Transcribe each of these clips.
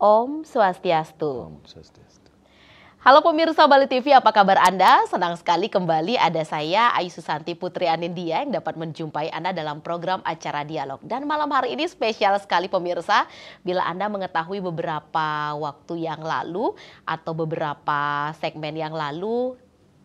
Om Swastiastu. Om Swastiastu. Halo pemirsa Bali TV, apa kabar Anda? Senang sekali kembali ada saya, Ayu Susanti Putri Anindya, yang dapat menjumpai Anda dalam program acara Dialog. Dan malam hari ini spesial sekali pemirsa, bila Anda mengetahui beberapa waktu yang lalu atau beberapa segmen yang lalu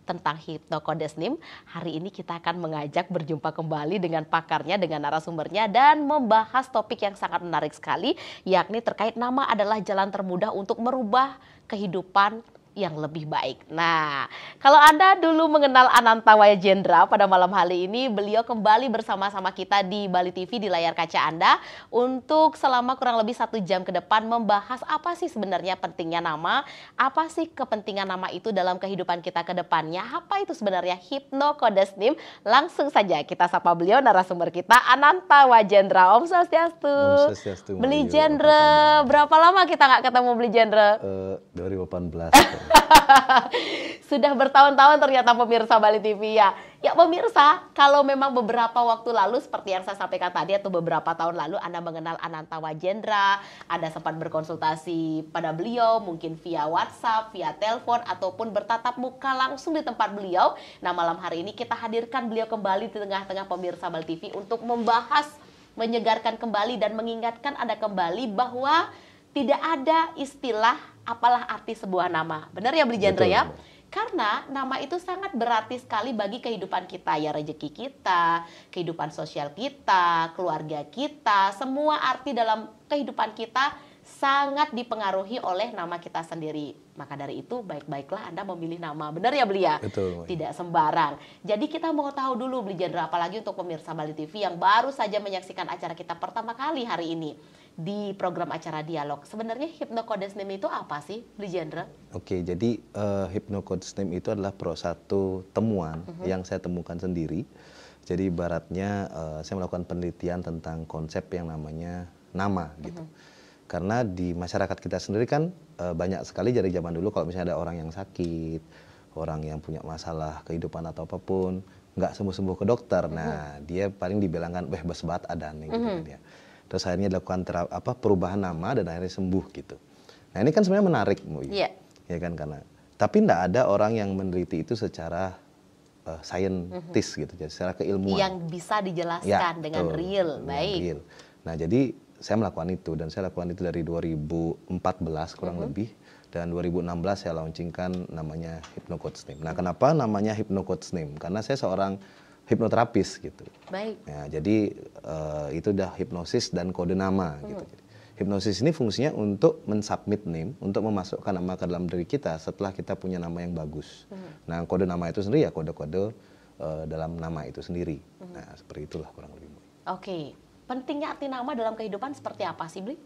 tentang Hypnocodes-NIM, hari ini kita akan mengajak berjumpa kembali dengan pakarnya, dengan narasumbernya, dan membahas topik yang sangat menarik sekali, yakni terkait nama adalah jalan termudah untuk merubah kehidupan yang lebih baik. Nah, kalau Anda dulu mengenal Ananta Wajendra, pada malam hari ini beliau kembali bersama-sama kita di Bali TV di layar kaca Anda untuk selama kurang lebih 1 jam ke depan membahas apa sih sebenarnya pentingnya nama, apa sih kepentingan nama itu dalam kehidupan kita ke depannya, apa itu sebenarnya Hypnocodes-NIM. Langsung saja kita sapa beliau, narasumber kita Ananta Wajendra. Om Swastiastu. Om Swastiastu. Beli Jendra, berapa lama kita nggak ketemu Beli Jendra? 2018. Sudah bertahun-tahun ternyata pemirsa Bali TV ya. Ya pemirsa, kalau memang beberapa waktu lalu seperti yang saya sampaikan tadi atau beberapa tahun lalu Anda mengenal Ananta Wajendra, Anda sempat berkonsultasi pada beliau mungkin via WhatsApp, via telepon ataupun bertatap muka langsung di tempat beliau. Nah, malam hari ini kita hadirkan beliau kembali di tengah-tengah pemirsa Bali TV untuk membahas, menyegarkan kembali dan mengingatkan Anda kembali bahwa tidak ada istilah apalah arti sebuah nama. Benar ya Beli Jendra ya? Karena nama itu sangat berarti sekali bagi kehidupan kita, ya rezeki kita, kehidupan sosial kita, keluarga kita, semua arti dalam kehidupan kita sangat dipengaruhi oleh nama kita sendiri. Maka dari itu baik-baiklah Anda memilih nama. Benar ya Beli ya? Betul. Tidak sembarang. Jadi kita mau tahu dulu Beli Jendra, apalagi untuk pemirsa Bali TV yang baru saja menyaksikan acara kita pertama kali hari ini di program acara Dialog. Sebenarnya Hypnocodes-NIM itu apa sih, Beli Jendra? Oke, jadi Hypnocodes-NIM itu adalah satu temuan yang saya temukan sendiri. Jadi ibaratnya saya melakukan penelitian tentang konsep yang namanya nama gitu. Karena di masyarakat kita sendiri kan banyak sekali dari zaman dulu kalau misalnya ada orang yang sakit, orang yang punya masalah kehidupan atau apapun, nggak sembuh-sembuh ke dokter. Nah, dia paling dibilangkan, weh besbat adan gitu kan ya. Terus akhirnya dilakukan perubahan nama dan akhirnya sembuh gitu. Nah ini kan sebenarnya menarik, Iya. Ya kan, karena tapi tidak ada orang yang meneliti itu secara saintis gitu, jadi secara keilmuan. Yang bisa dijelaskan Ya, dengan betul, real, dengan baik. real. Nah jadi saya melakukan itu dan saya lakukan itu dari 2014 kurang lebih. Dan 2016 saya launchingkan namanya Hypnocodes-NIM. Nah kenapa namanya Hypnocodes-NIM? Karena saya seorang hipnoterapis gitu. Baik. Ya, jadi itu udah hipnosis dan kode nama gitu. Hipnosis ini fungsinya untuk mensubmit name, untuk memasukkan nama ke dalam diri kita setelah kita punya nama yang bagus. Nah, kode nama itu sendiri ya kode-kode dalam nama itu sendiri. Nah, seperti itulah kurang lebih. Oke, pentingnya arti nama dalam kehidupan seperti apa sih, Bli?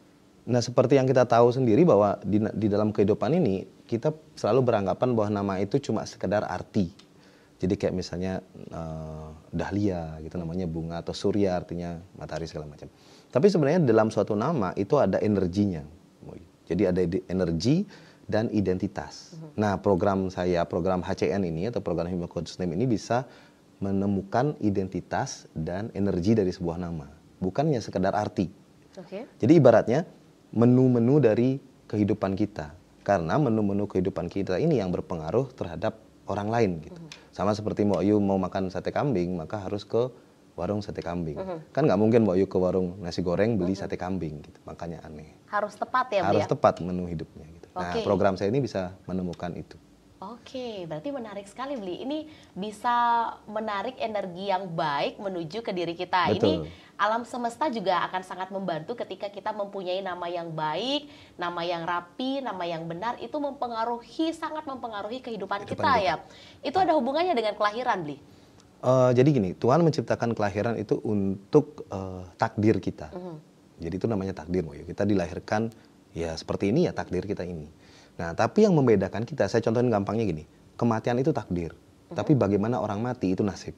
Nah, seperti yang kita tahu sendiri bahwa di dalam kehidupan ini kita selalu beranggapan bahwa nama itu cuma sekedar arti. Jadi kayak misalnya dahlia gitu namanya bunga, atau surya artinya matahari segala macam. Tapi sebenarnya dalam suatu nama itu ada energinya. Jadi ada energi dan identitas. Nah program saya, program HCN ini atau program Hypnocodes-NIM ini bisa menemukan identitas dan energi dari sebuah nama. Bukannya sekedar arti. Jadi ibaratnya menu-menu dari kehidupan kita. Karena menu-menu kehidupan kita ini yang berpengaruh terhadap orang lain gitu. Sama seperti Mbak Ayu mau makan sate kambing, maka harus ke warung sate kambing. Kan nggak mungkin Mbak Ayu ke warung nasi goreng beli sate kambing gitu. Makanya aneh. Harus tepat ya, Harus Bli ya? tepat menu hidupnya gitu. Nah, program saya ini bisa menemukan itu. Oke, berarti menarik sekali, Bli. Ini bisa menarik energi yang baik menuju ke diri kita. Betul. Ini alam semesta juga akan sangat membantu ketika kita mempunyai nama yang baik, nama yang rapi, nama yang benar, itu sangat mempengaruhi kehidupan kita ya. Itu ada hubungannya dengan kelahiran, Bli? Jadi gini, Tuhan menciptakan kelahiran itu untuk takdir kita. Jadi itu namanya takdir, Mbak Ayu. Kita dilahirkan ya seperti ini ya takdir kita ini. Nah, tapi yang membedakan kita, saya contohin gampangnya gini, kematian itu takdir, tapi bagaimana orang mati itu nasib.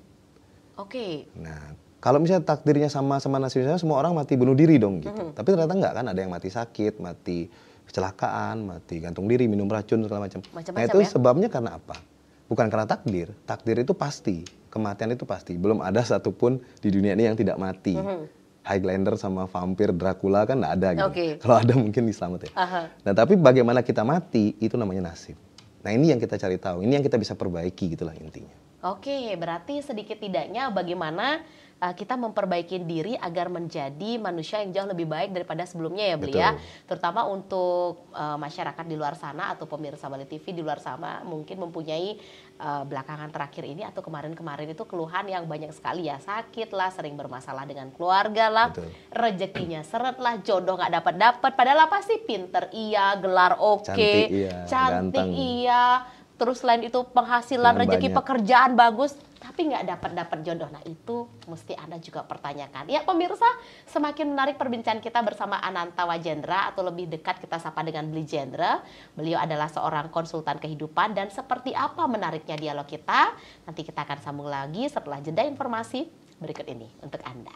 Oke. Nah, kalau misalnya takdirnya sama nasibnya, semua orang mati bunuh diri dong gitu. Tapi ternyata enggak kan, ada yang mati sakit, mati kecelakaan, mati gantung diri, minum racun segala macam. Nah itu ya? sebabnya karena apa? Bukan karena takdir. Takdir itu pasti, kematian itu pasti. Belum ada satupun di dunia ini yang tidak mati. Highlander sama vampir Dracula kan nggak ada gitu. Oke. Kalau ada mungkin diselamat ya. Nah tapi bagaimana kita mati itu namanya nasib. Nah ini yang kita cari tahu, ini yang kita bisa perbaiki gitulah intinya. Oke, berarti sedikit tidaknya bagaimana kita memperbaiki diri agar menjadi manusia yang jauh lebih baik daripada sebelumnya ya Beli ya. Terutama untuk masyarakat di luar sana atau pemirsa Bali TV di luar sana mungkin mempunyai belakangan terakhir ini atau kemarin-kemarin itu keluhan yang banyak sekali ya. Sakit lah, sering bermasalah dengan keluarga lah, rezekinya seret lah, jodoh nggak dapat-dapat. Padahal apa sih, pinter iya, gelar oke, cantik iya. Terus selain itu penghasilan, rezeki, pekerjaan bagus, tapi nggak dapat jodoh. Nah itu mesti Anda juga pertanyakan. Ya pemirsa, semakin menarik perbincangan kita bersama Ananta Wajendra atau lebih dekat kita sapa dengan Bli Jendra. Beliau adalah seorang konsultan kehidupan dan seperti apa menariknya dialog kita. Nanti kita akan sambung lagi setelah jeda informasi berikut ini untuk Anda.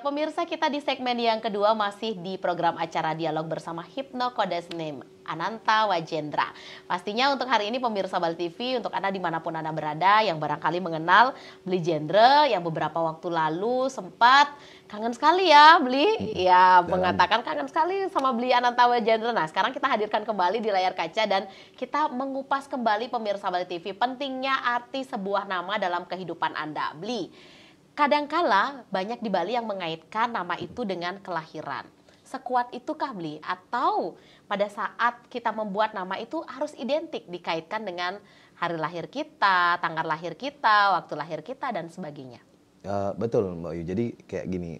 Pemirsa, kita di segmen yang kedua masih di program acara dialog bersama Hipno Kodes Name Ananta Wajendra. Pastinya untuk hari ini pemirsa Bali TV, untuk Anda dimanapun Anda berada yang barangkali mengenal Bli Jendra yang beberapa waktu lalu sempat kangen sekali ya Bli, ya mengatakan kangen sekali sama Bli Ananta Wajendra. Nah sekarang kita hadirkan kembali di layar kaca dan kita mengupas kembali pemirsa Bali TV pentingnya arti sebuah nama dalam kehidupan Anda. Bli, kadangkala banyak di Bali yang mengaitkan nama itu dengan kelahiran. Sekuat itukah Bli? Atau pada saat kita membuat nama itu harus identik dikaitkan dengan hari lahir kita, tanggal lahir kita, waktu lahir kita, dan sebagainya? Betul Mbak Yu, jadi kayak gini,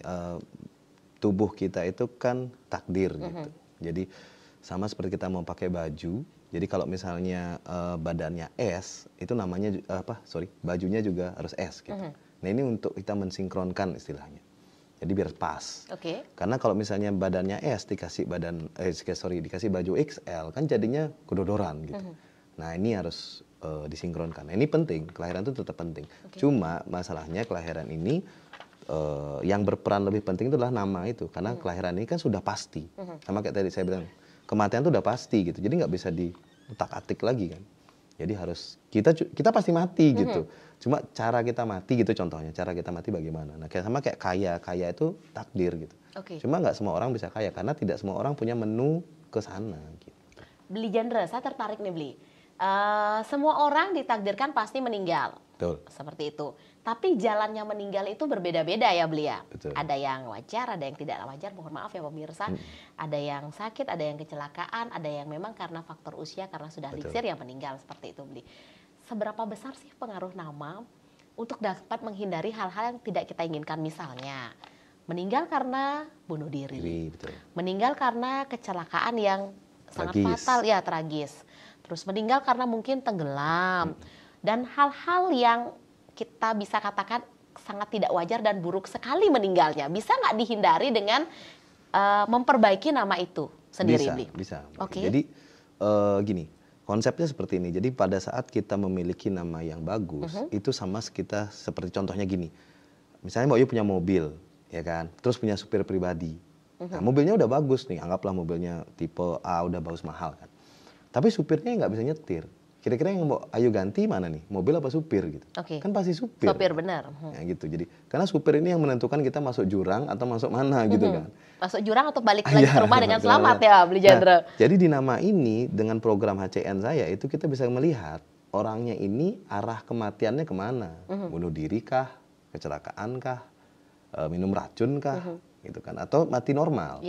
tubuh kita itu kan takdir gitu. Jadi sama seperti kita mau pakai baju, jadi kalau misalnya badannya S, itu namanya bajunya juga harus S gitu. Nah ini untuk kita mensinkronkan istilahnya. Jadi biar pas. Karena kalau misalnya badannya S dikasih dikasih baju XL kan jadinya kedodoran gitu. Nah ini harus disinkronkan. Nah, ini penting, kelahiran itu tetap penting. Cuma masalahnya kelahiran ini yang berperan lebih penting itu adalah nama itu, karena kelahiran ini kan sudah pasti. Sama kayak tadi saya bilang, kematian itu udah pasti gitu. Jadi nggak bisa diutak-atik lagi kan. Jadi harus kita pasti mati gitu. Cuma cara kita mati gitu contohnya, cara kita mati bagaimana. Nah, kayak kaya itu takdir gitu. Cuma nggak semua orang bisa kaya karena tidak semua orang punya menu ke sana gitu. Bli Jendra, saya tertarik nih Bli. Semua orang ditakdirkan pasti meninggal. Betul. Seperti itu. Tapi jalannya meninggal itu berbeda-beda ya Bli ya. Betul. Ada yang wajar, ada yang tidak wajar. Mohon maaf ya pemirsa. Ada yang sakit, ada yang kecelakaan, ada yang memang karena faktor usia, karena sudah liksir yang meninggal, seperti itu Bli. Seberapa besar sih pengaruh nama untuk dapat menghindari hal-hal yang tidak kita inginkan, misalnya meninggal karena bunuh diri, Betul. meninggal karena kecelakaan yang sangat Tragis. fatal ya, tragis. Terus meninggal karena mungkin tenggelam. Dan hal-hal yang kita bisa katakan sangat tidak wajar dan buruk sekali meninggalnya. Bisa nggak dihindari dengan memperbaiki nama itu sendiri? Bisa. Jadi gini, konsepnya seperti ini. Jadi pada saat kita memiliki nama yang bagus, itu sama kita seperti contohnya gini. Misalnya Mbak Yu punya mobil, ya kan? Terus punya supir pribadi. Nah, mobilnya udah bagus nih, anggaplah mobilnya tipe A, udah bagus mahal kan. Tapi supirnya nggak bisa nyetir. Kira-kira yang mau Ayu ganti mana nih? Mobil apa supir gitu? Kan pasti supir. Supir benar. Ya gitu. Jadi karena supir ini yang menentukan kita masuk jurang atau masuk mana gitu kan. Masuk jurang atau balik lagi ke rumah dengan selamat ya Bli Jendra. Nah, jadi di nama ini dengan program HCN saya itu kita bisa melihat orangnya ini arah kematiannya kemana? Bunuh diri kah? Kecelakaan kah? Minum racun kah? Gitu kan? Atau mati normal?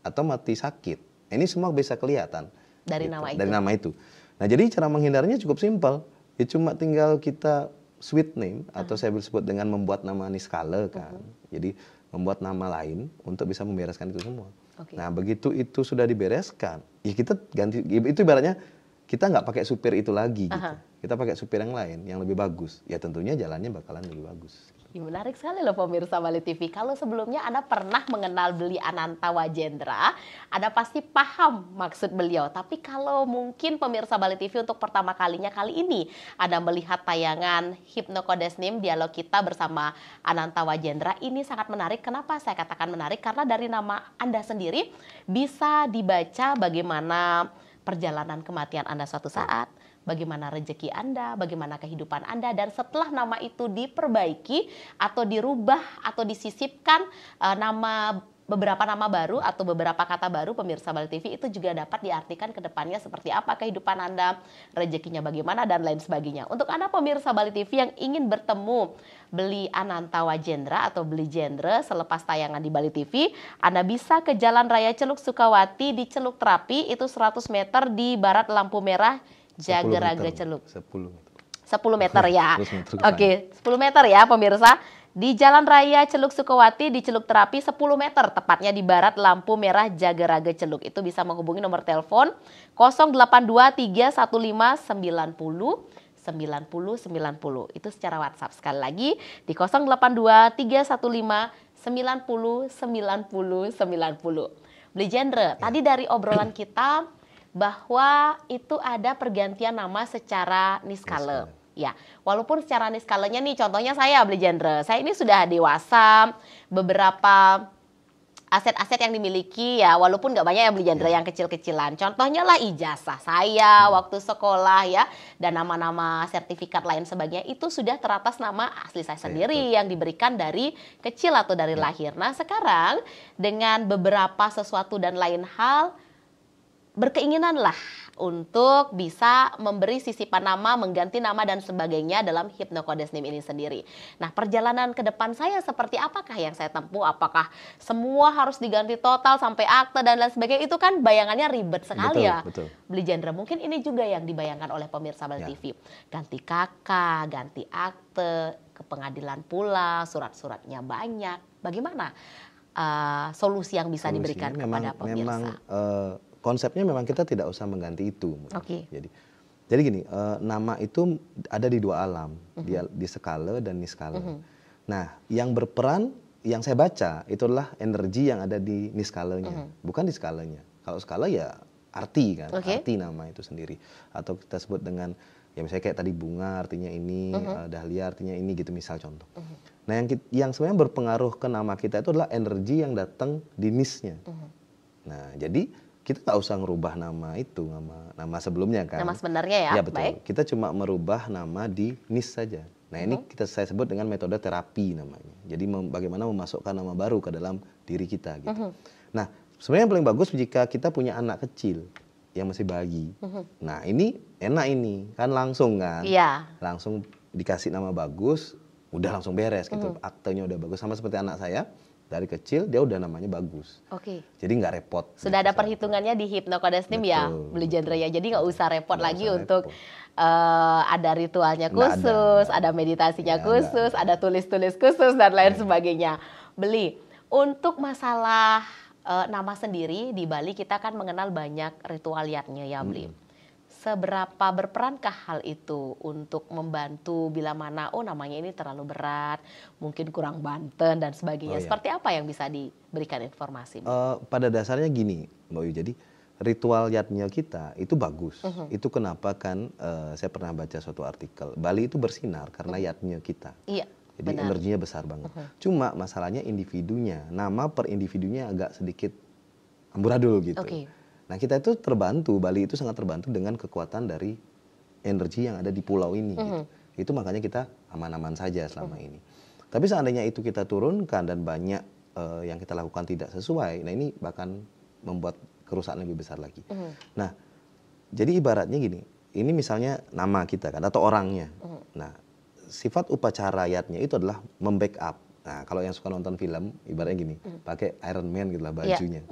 Atau mati sakit? Ini semua bisa kelihatan dari gitu, nama itu. dari nama itu. Nah, jadi cara menghindarnya cukup simpel. Ya cuma tinggal kita sweet name atau saya sebut dengan membuat nama niskala kan. Jadi membuat nama lain untuk bisa membereskan itu semua. Nah, begitu itu sudah dibereskan, ya kita ganti. Itu ibaratnya kita nggak pakai supir itu lagi gitu. Kita pakai supir yang lain yang lebih bagus. Ya tentunya jalannya bakalan lebih bagus. Ya, menarik sekali loh pemirsa Bali TV. Kalau sebelumnya Anda pernah mengenal Bli Ananta Wajendra, Anda pasti paham maksud beliau. Tapi kalau mungkin pemirsa Bali TV untuk pertama kalinya kali ini Anda melihat tayangan Hipnokodesnim dialog kita bersama Ananta Wajendra, ini sangat menarik. Kenapa saya katakan menarik? Karena dari nama Anda sendiri bisa dibaca bagaimana perjalanan kematian Anda suatu saat, bagaimana rezeki Anda, bagaimana kehidupan Anda, dan setelah nama itu diperbaiki atau dirubah atau disisipkan beberapa nama baru atau beberapa kata baru, pemirsa Bali TV, itu juga dapat diartikan ke depannya seperti apa kehidupan Anda, rezekinya bagaimana, dan lain sebagainya. Untuk Anda pemirsa Bali TV yang ingin bertemu Bli Ananta Wajendra atau Bli Jendra selepas tayangan di Bali TV, Anda bisa ke Jalan Raya Celuk Sukawati di Celuk Terapi, itu 100 meter di barat lampu merah Jageraga Celuk. 10 meter ya. 10 meter ya pemirsa. Di Jalan Raya Celuk Sukawati di Celuk Terapi 10 meter, tepatnya di barat lampu merah Jageraga Celuk. Itu bisa menghubungi nomor telepon 082315909090. Itu secara WhatsApp. Sekali lagi di 082315909090. Bli Jendra, tadi dari obrolan kita bahwa itu ada pergantian nama secara niskala. Ya, walaupun secara niskalanya nih, contohnya saya Bli Jendra, saya ini sudah dewasa, beberapa aset-aset yang dimiliki ya, walaupun nggak banyak ya Bli Jendra, yang kecil-kecilan. Contohnya lah ijazah saya waktu sekolah ya, dan nama-nama sertifikat lain sebagainya itu sudah teratas nama asli saya sendiri yang diberikan dari kecil atau dari lahir. Nah sekarang dengan beberapa sesuatu dan lain hal, berkeinginan lah untuk bisa memberi sisipan nama, mengganti nama dan sebagainya dalam Hypnocodes Name ini sendiri. Nah, perjalanan ke depan saya seperti apakah yang saya tempuh? Apakah semua harus diganti total sampai akte dan lain sebagainya? Itu kan bayangannya ribet sekali ya. Betul. Beli genre. Mungkin ini juga yang dibayangkan oleh pemirsa Bali TV. Ganti KK, ganti akte, ke pengadilan pula, surat-suratnya banyak. Bagaimana solusi yang bisa diberikan kepada pemirsa? Memang konsepnya memang kita tidak usah mengganti itu. Oke. Jadi gini, nama itu ada di dua alam, di skala dan niskala. Nah, yang berperan, yang saya baca itu adalah energi yang ada di niskalanya, bukan di skalanya. Kalau skala ya arti kan, arti nama itu sendiri. Atau kita sebut dengan, ya misalnya kayak tadi bunga artinya ini, dahlia artinya ini gitu, misal contoh. Nah, yang sebenarnya berpengaruh ke nama kita itu adalah energi yang datang di nisnya. Nah, jadi kita nggak usah ngerubah nama itu, nama sebelumnya kan. Nama sebenarnya ya? Ya betul. Baik. Kita cuma merubah nama di nis saja. Nah ini saya sebut dengan metode terapi namanya. Jadi bagaimana memasukkan nama baru ke dalam diri kita gitu. Nah sebenarnya yang paling bagus jika kita punya anak kecil yang masih bayi. Nah ini enak ini, kan langsung kan. Iya. Langsung dikasih nama bagus, udah langsung beres gitu. Aktenya udah bagus, sama seperti anak saya. Dari kecil dia udah namanya bagus. Oke. Jadi nggak repot. Sudah ada perhitungannya di Hypnocodes Name ya, Beli genre ya. Jadi nggak usah repot lagi untuk ada ritualnya khusus, ada meditasinya khusus, ada tulis-tulis khusus dan lain sebagainya. Beli, untuk masalah nama sendiri di Bali kita kan mengenal banyak ritualiatnya ya Beli. Seberapa berperankah hal itu untuk membantu bila mana namanya ini terlalu berat, mungkin kurang Banten dan sebagainya. Seperti apa yang bisa diberikan informasi? Pada dasarnya gini Mbak Yu, jadi ritual yatnya kita itu bagus. Itu kenapa kan saya pernah baca suatu artikel, Bali itu bersinar karena yatnya kita. Iya. Jadi energinya besar banget. Cuma masalahnya individunya, nama per individunya agak sedikit amburadul gitu. Nah kita itu terbantu, Bali itu sangat terbantu dengan kekuatan dari energi yang ada di pulau ini. Gitu. Itu makanya kita aman-aman saja selama ini. Tapi seandainya itu kita turunkan dan banyak yang kita lakukan tidak sesuai, nah ini bahkan membuat kerusakan lebih besar lagi. Nah jadi ibaratnya gini, ini misalnya nama kita kan atau orangnya. Nah sifat upacara yatnya itu adalah membackup. Nah kalau yang suka nonton film, ibaratnya gini, pakai Iron Man gitu lah bajunya.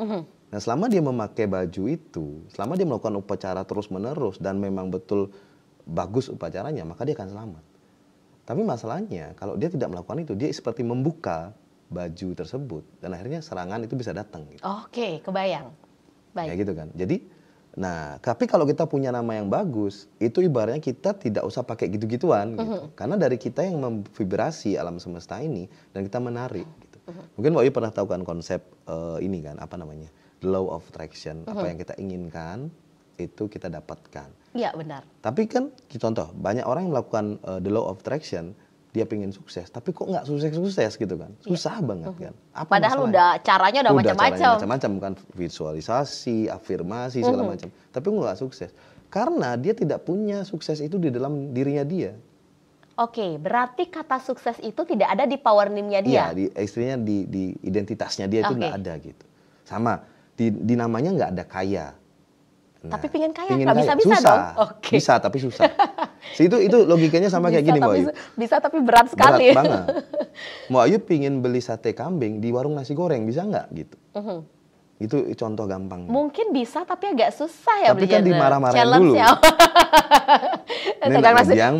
Nah selama dia memakai baju itu, selama dia melakukan upacara terus-menerus dan memang betul bagus upacaranya, maka dia akan selamat. Tapi masalahnya kalau dia tidak melakukan itu, dia seperti membuka baju tersebut dan akhirnya serangan itu bisa datang. Gitu. Oke, kebayang. Baik. Ya gitu kan. Jadi, nah tapi kalau kita punya nama yang bagus, itu ibaratnya kita tidak usah pakai gitu-gituan. Gitu. Karena dari kita yang memvibrasi alam semesta ini dan kita menarik. Gitu. Mungkin Mbak Yu pernah tahu kan konsep ini kan, apa namanya? The law of attraction, apa yang kita inginkan itu kita dapatkan. Iya benar. Tapi kan, contoh banyak orang yang melakukan the law of attraction, dia pengen sukses, tapi kok nggak sukses gitu kan? Susah banget kan? Apa padahal masalahnya? udah caranya udah macam-macam. Macam-macam kan, visualisasi, afirmasi segala macam. Tapi kok nggak sukses? Karena dia tidak punya sukses itu di dalam dirinya dia. Oke, berarti kata sukses itu tidak ada di power name-nya dia. Iya, istilahnya di identitasnya dia itu nggak ada gitu. Sama. Di namanya nggak ada kaya. Nah, tapi pengen kaya, nggak bisa-bisa dong. Okay. Bisa, tapi susah. Itu logikanya sama kayak gini, Mbak Ayu. Bisa, tapi berat sekali. Berat banget. Mbak Ayu pingin beli sate kambing di warung nasi goreng, bisa nggak gitu? Itu contoh gampang. Mungkin bisa, tapi agak susah ya. Tapi kan dimarah-marahin dulu.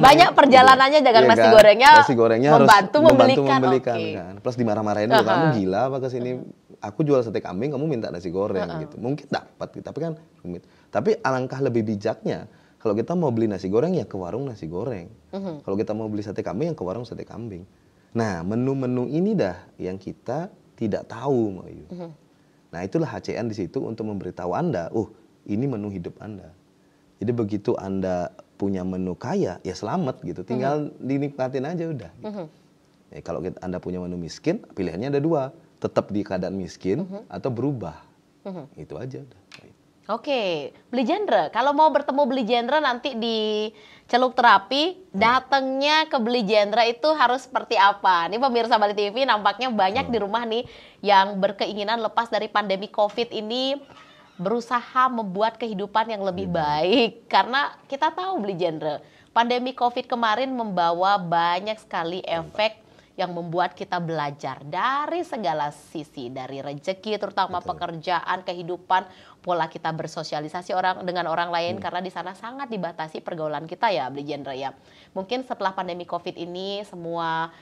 Banyak perjalanannya dagang nasi gorengnya. Nasi gorengnya membantu harus membelikan kan. Plus dimarah-marahin dulu, kamu gila apa kesini? Aku jual sate kambing, kamu minta nasi goreng gitu. Mungkin dapat, tapi kan rumit. Tapi alangkah lebih bijaknya, kalau kita mau beli nasi goreng ya ke warung nasi goreng. Kalau kita mau beli sate kambing ya ke warung sate kambing. Nah menu-menu ini dah yang kita tidak tahu, Mbak Yu. Nah itulah HCN di situ untuk memberitahu Anda, ini menu hidup Anda. Jadi begitu Anda punya menu kaya, ya selamat gitu. Tinggal dinikmatin aja udah. Gitu. Ya, kalau Anda punya menu miskin, pilihannya ada dua. Tetap di keadaan miskin atau berubah. Itu aja udah. Oke, Beli Genre. Kalau mau bertemu Beli Genre nanti di Celuk Terapi, datangnya ke Beli Genre itu harus seperti apa? Ini pemirsa Bali TV nampaknya banyak di rumah nih yang berkeinginan lepas dari pandemi COVID ini berusaha membuat kehidupan yang lebih baik. Karena kita tahu Beli Genre, pandemi COVID kemarin membawa banyak sekali efek yang membuat kita belajar dari segala sisi, dari rezeki, terutama pekerjaan, kehidupan, pola kita bersosialisasi dengan orang lain, karena di sana sangat dibatasi pergaulan kita ya, Beli Genre ya. Mungkin setelah pandemi COVID ini semua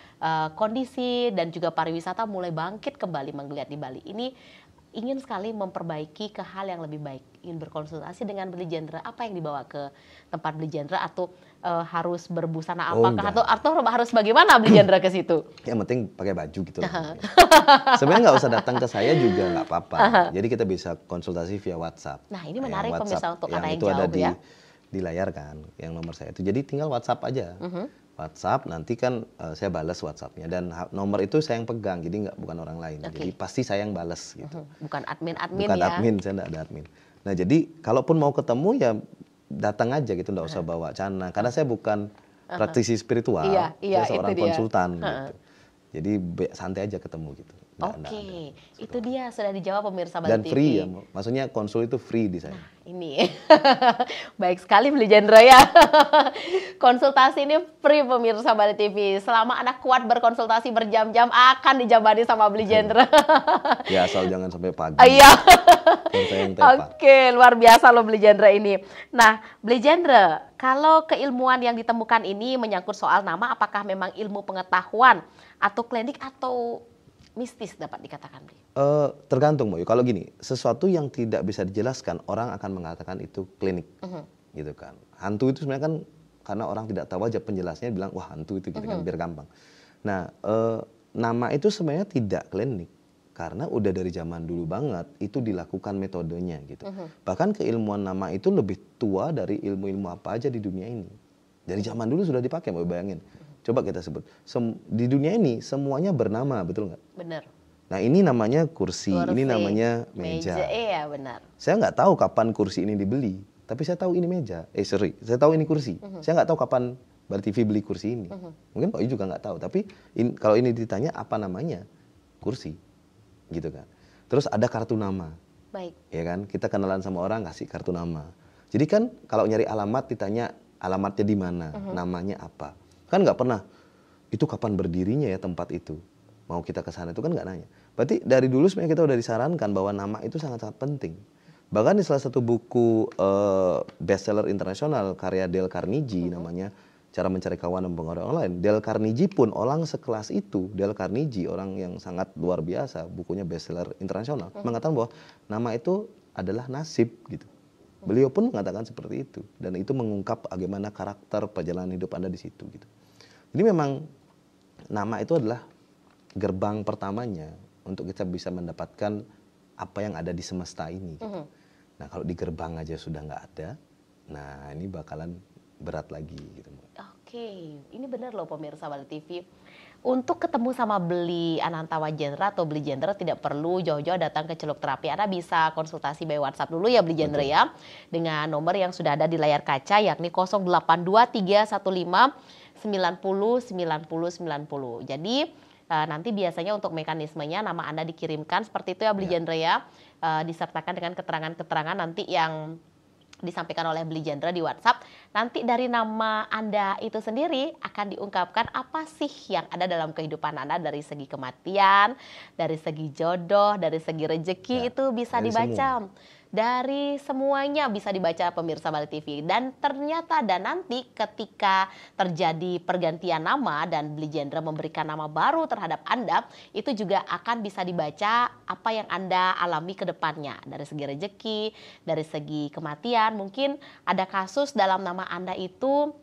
kondisi dan juga pariwisata mulai bangkit kembali menggeliat di Bali. Ini ingin sekali memperbaiki ke hal yang lebih baik, ingin berkonsultasi dengan Beli Genre, apa yang dibawa ke tempat Beli Genre, atau harus berbusana apakah, atau harus bagaimana Beli Genre ke situ? Yang penting pakai baju gitu loh. Sebenarnya nggak usah datang ke saya juga nggak apa-apa. Jadi kita bisa konsultasi via WhatsApp. Nah ini menarik pemirsa untuk yang Anda yang itu ada jauh ya. di layar kan, yang nomor saya itu. Jadi tinggal WhatsApp aja. WhatsApp nanti kan saya balas WhatsAppnya, dan nomor itu saya yang pegang, jadi bukan orang lain. Jadi pasti saya yang balas gitu. Bukan admin Bukan ya. admin, saya nggak ada admin. Nah jadi kalaupun mau ketemu ya datang aja gitu, nggak usah bawa cana. Karena saya bukan praktisi spiritual, saya seorang konsultan gitu. Jadi santai aja ketemu gitu. Oke, itu dia sudah dijawab pemirsa Bali Dan TV. free ya, maksudnya konsul itu free di saya. Nah ini baik sekali Beli Genre ya. Konsultasi ini free pemirsa Bali TV. Selama Anda kuat berkonsultasi berjam-jam akan dijabani sama Beli Genre. Ya asal jangan sampai pagi. Iya. Oke, luar biasa loh Beli Genre ini. Nah Beli Genre, kalau keilmuan yang ditemukan ini menyangkut soal nama, apakah memang ilmu pengetahuan atau klinik atau mistis dapat dikatakan, Beli? Tergantung, Mbak. Kalau gini, sesuatu yang tidak bisa dijelaskan, orang akan mengatakan itu klinik, gitu kan. Hantu itu sebenarnya kan karena orang tidak tahu aja penjelasnya bilang wah hantu itu, gitu kan, biar gampang. Nah, nama itu sebenarnya tidak klinik karena udah dari zaman dulu banget itu dilakukan metodenya, gitu. Bahkan keilmuan nama itu lebih tua dari ilmu-ilmu apa aja di dunia ini. Dari zaman dulu sudah dipakai, Mbak, bayangin. Coba kita sebut, di dunia ini semuanya bernama, betul nggak? Benar. Nah ini namanya kursi, ini namanya meja. Iya benar. Saya nggak tahu kapan kursi ini dibeli, tapi saya tahu ini meja. Saya tahu ini kursi. Saya nggak tahu kapan Bali TV beli kursi ini. Mungkin Pak Yu juga nggak tahu, tapi kalau ini ditanya apa namanya, kursi, gitu kan. Terus ada kartu nama. Baik. Ya kan, kita kenalan sama orang kasih kartu nama. Jadi kan kalau nyari alamat ditanya alamatnya di mana, namanya apa. Kan nggak pernah, itu kapan berdirinya ya tempat itu. Mau kita ke sana itu kan nggak nanya. Berarti dari dulu sebenarnya kita udah disarankan bahwa nama itu sangat-sangat penting. Bahkan di salah satu buku bestseller internasional karya Dale Carnegie namanya Cara Mencari Kawan dan Mempengaruhi Orang Lain. Dale Carnegie pun orang sekelas itu, Dale Carnegie orang yang sangat luar biasa, bukunya bestseller internasional, mengatakan bahwa nama itu adalah nasib gitu. Beliau pun mengatakan seperti itu, dan itu mengungkap bagaimana karakter perjalanan hidup Anda di situ gitu. Jadi memang nama itu adalah gerbang pertamanya untuk kita bisa mendapatkan apa yang ada di semesta ini. Gitu. Nah kalau di gerbang aja sudah nggak ada, nah ini bakalan berat lagi gitu. Oke, ini benar loh pemirsa Bali TV. Untuk ketemu sama Beli Ananta Wagendra atau Beli Genre tidak perlu jauh-jauh datang ke Celuk Terapi. Anda bisa konsultasi by WhatsApp dulu ya Beli Genre ya. Dengan nomor yang sudah ada di layar kaca yakni 082315 90 90 90. Jadi nanti biasanya untuk mekanismenya nama Anda dikirimkan seperti itu ya Beli Genre ya. Disertakan dengan keterangan-keterangan nanti yang disampaikan oleh Beli Genre di WhatsApp. Nanti dari nama Anda itu sendiri akan diungkapkan apa sih yang ada dalam kehidupan Anda dari segi kematian, dari segi jodoh, dari segi rezeki, itu bisa dibaca. Dari semuanya bisa dibaca pemirsa Bali TV. Dan ternyata nanti ketika terjadi pergantian nama dan Beli Genre memberikan nama baru terhadap Anda, itu juga akan bisa dibaca apa yang Anda alami ke depannya. Dari segi rezeki, dari segi kematian, mungkin ada kasus dalam nama Anda itu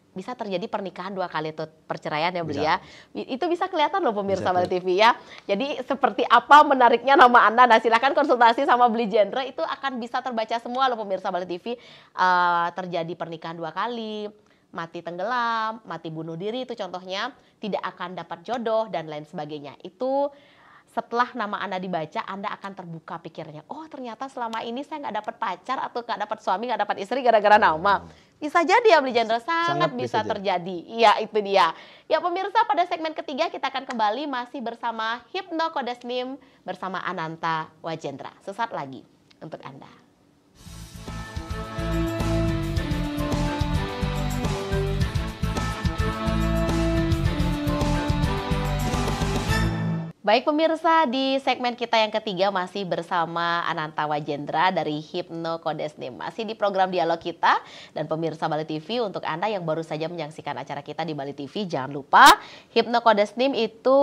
bisa terjadi pernikahan 2 kali atau perceraian ya Beli ya. Itu bisa kelihatan loh pemirsa Bali TV ya. Jadi seperti apa menariknya nama Anda. Nah silahkan konsultasi sama Beli Genre, itu akan bisa terbaca semua loh pemirsa Bali TV. Terjadi pernikahan 2 kali, mati tenggelam, mati bunuh diri itu contohnya, tidak akan dapat jodoh dan lain sebagainya. Itu setelah nama Anda dibaca, Anda akan terbuka pikirnya. Oh ternyata selama ini saya nggak dapat pacar atau nggak dapat suami, nggak dapat istri gara-gara nama. Bisa jadi ya Beli Genre, sangat bisa terjadi. Iya itu dia. Ya pemirsa, pada segmen ketiga kita akan kembali masih bersama Hypno Kodesnim bersama Ananta Wagendra. Sesaat lagi untuk Anda. Baik pemirsa, di segmen kita yang ketiga masih bersama Ananta Wajendra dari Hypnocodes Name. Masih di program dialog kita, dan pemirsa Bali TV, untuk Anda yang baru saja menyaksikan acara kita di Bali TV, jangan lupa Hypnocodes Name itu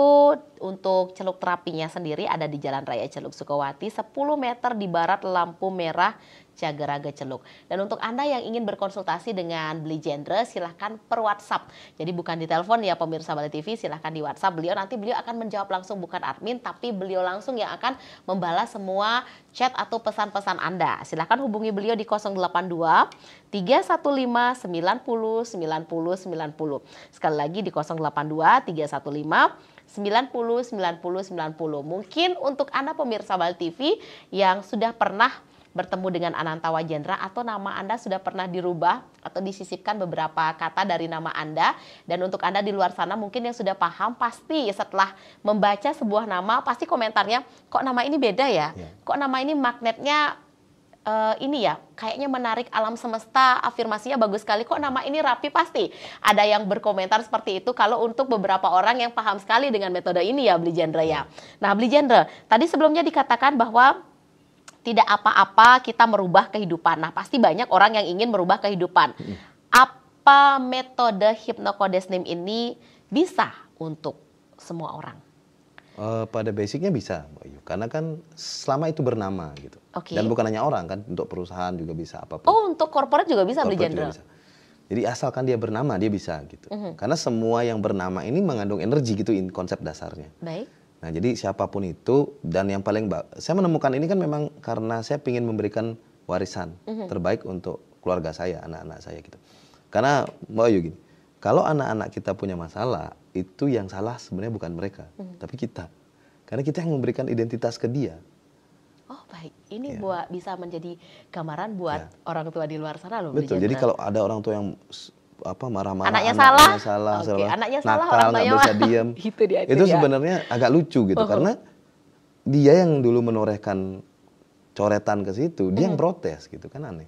untuk celuk terapinya sendiri ada di Jalan Raya Celuk Sukawati, 10 meter di barat lampu merah Cagaraga Celuk. Dan untuk Anda yang ingin berkonsultasi dengan Bli Jendra, silahkan per WhatsApp. Jadi bukan di telepon ya pemirsa Bali TV, silahkan di WhatsApp. Beliau akan menjawab langsung, bukan admin, tapi beliau langsung yang akan membalas semua chat atau pesan-pesan Anda. Silahkan hubungi beliau di 082 315 90 90 90. Sekali lagi di 082 315 90 90 90. Mungkin untuk Anda pemirsa Bali TV yang sudah pernah bertemu dengan Ananta Wajendra atau nama Anda sudah pernah dirubah atau disisipkan beberapa kata dari nama Anda, dan untuk Anda di luar sana mungkin yang sudah paham, pasti setelah membaca sebuah nama pasti komentarnya, kok nama ini beda ya? Kok nama ini magnetnya ini ya, kayaknya menarik alam semesta, afirmasinya bagus sekali, kok nama ini rapi. Pasti ada yang berkomentar seperti itu kalau untuk beberapa orang yang paham sekali dengan metode ini ya Bli Jendra ya. Nah Bli Jendra, tadi sebelumnya dikatakan bahwa tidak apa-apa kita merubah kehidupan. Nah, pasti banyak orang yang ingin merubah kehidupan. Apa metode Hypnocodes Name ini bisa untuk semua orang? Pada basicnya bisa, Mbak Ayu. Karena kan selama itu bernama gitu. Dan bukan hanya orang kan, untuk perusahaan juga bisa apapun. Oh, untuk korporat juga bisa Bli Jendra? Jadi asalkan dia bernama, dia bisa gitu. Karena semua yang bernama ini mengandung energi gitu, konsep dasarnya. Baik. Nah, jadi siapapun itu, dan yang paling saya menemukan ini kan memang karena saya ingin memberikan warisan terbaik untuk keluarga saya, anak-anak saya gitu. Karena Mbak Ayu gini, kalau anak-anak kita punya masalah, itu yang salah sebenarnya bukan mereka, tapi kita. Karena kita yang memberikan identitas ke dia. Oh baik, ini bisa menjadi gambaran buat orang tua di luar sana loh. Betul, jadi kalau ada orang tua yang marah-marah, anaknya salah, nakal, nggak bisa diem, itu sebenarnya agak lucu gitu, karena dia yang dulu menorehkan coretan ke situ, dia yang protes gitu, kan aneh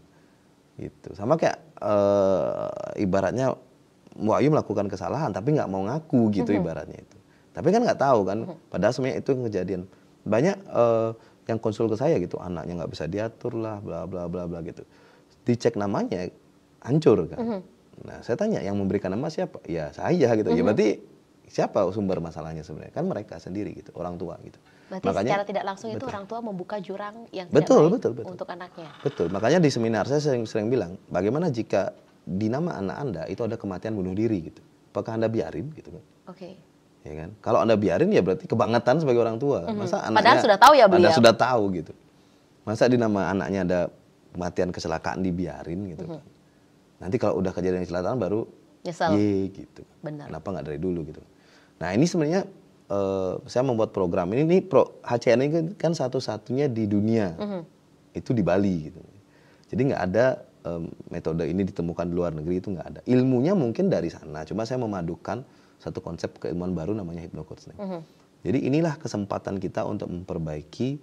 gitu. Sama kayak ibaratnya Mbak Ayu melakukan kesalahan tapi nggak mau ngaku gitu, ibaratnya itu, tapi kan nggak tahu kan, padahal sebenarnya itu kejadian. Banyak yang konsul ke saya gitu, anaknya nggak bisa diatur lah, bla bla bla bla gitu, dicek namanya hancur kan. Nah, saya tanya, yang memberikan nama siapa? Ya saya gitu. Ya berarti siapa sumber masalahnya sebenarnya? Kan mereka sendiri gitu, orang tua gitu. Berarti makanya, secara tidak langsung itu orang tua membuka jurang yang betul, tidak baik betul. untuk anaknya. Betul. Makanya di seminar saya sering bilang, bagaimana jika di nama anak Anda itu ada kematian bunuh diri gitu? Apakah Anda biarin gitu kan? Ya kan? Kalau Anda biarin ya berarti kebangetan sebagai orang tua. Masa anaknya, padahal sudah tahu ya beliau. Anda sudah tahu gitu. Masa di nama anaknya ada kematian kecelakaan dibiarin gitu kan? Nanti kalau udah kejadian kecelakaan baru nyesel gitu. Benar. Kenapa nggak dari dulu gitu. Nah ini sebenarnya saya membuat program ini HCN ini kan satu-satunya di dunia, itu di Bali gitu. Jadi nggak ada metode ini ditemukan di luar negeri, itu nggak ada. Ilmunya mungkin dari sana, cuma saya memadukan satu konsep keilmuan baru namanya Hypnocodes Name. Jadi inilah kesempatan kita untuk memperbaiki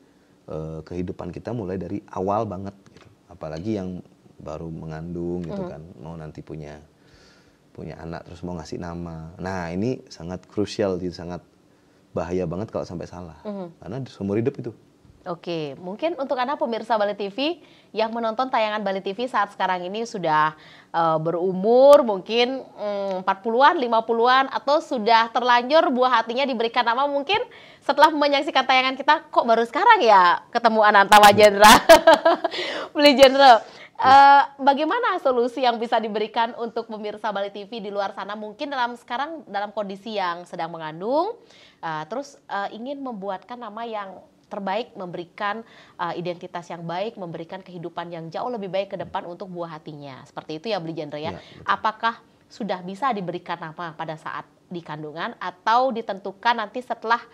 kehidupan kita mulai dari awal banget gitu. Apalagi yang baru mengandung gitu kan, mau nanti punya anak terus mau ngasih nama. Nah ini sangat krusial, sangat bahaya banget kalau sampai salah, karena seumur hidup itu. Oke, mungkin untuk Anda pemirsa Bali TV yang menonton tayangan Bali TV saat sekarang ini sudah berumur mungkin 40-an, 50-an, atau sudah terlanjur buah hatinya diberikan nama, mungkin setelah menyaksikan tayangan kita, kok baru sekarang ya ketemu Ananta Wajendra, Bli Jendra. Bagaimana solusi yang bisa diberikan untuk pemirsa Bali TV di luar sana, mungkin sekarang dalam kondisi yang sedang mengandung, terus ingin membuatkan nama yang terbaik, memberikan identitas yang baik, memberikan kehidupan yang jauh lebih baik ke depan untuk buah hatinya. Seperti itu ya Bli Jendra ya. Apakah sudah bisa diberikan nama pada saat di kandungan atau ditentukan nanti setelah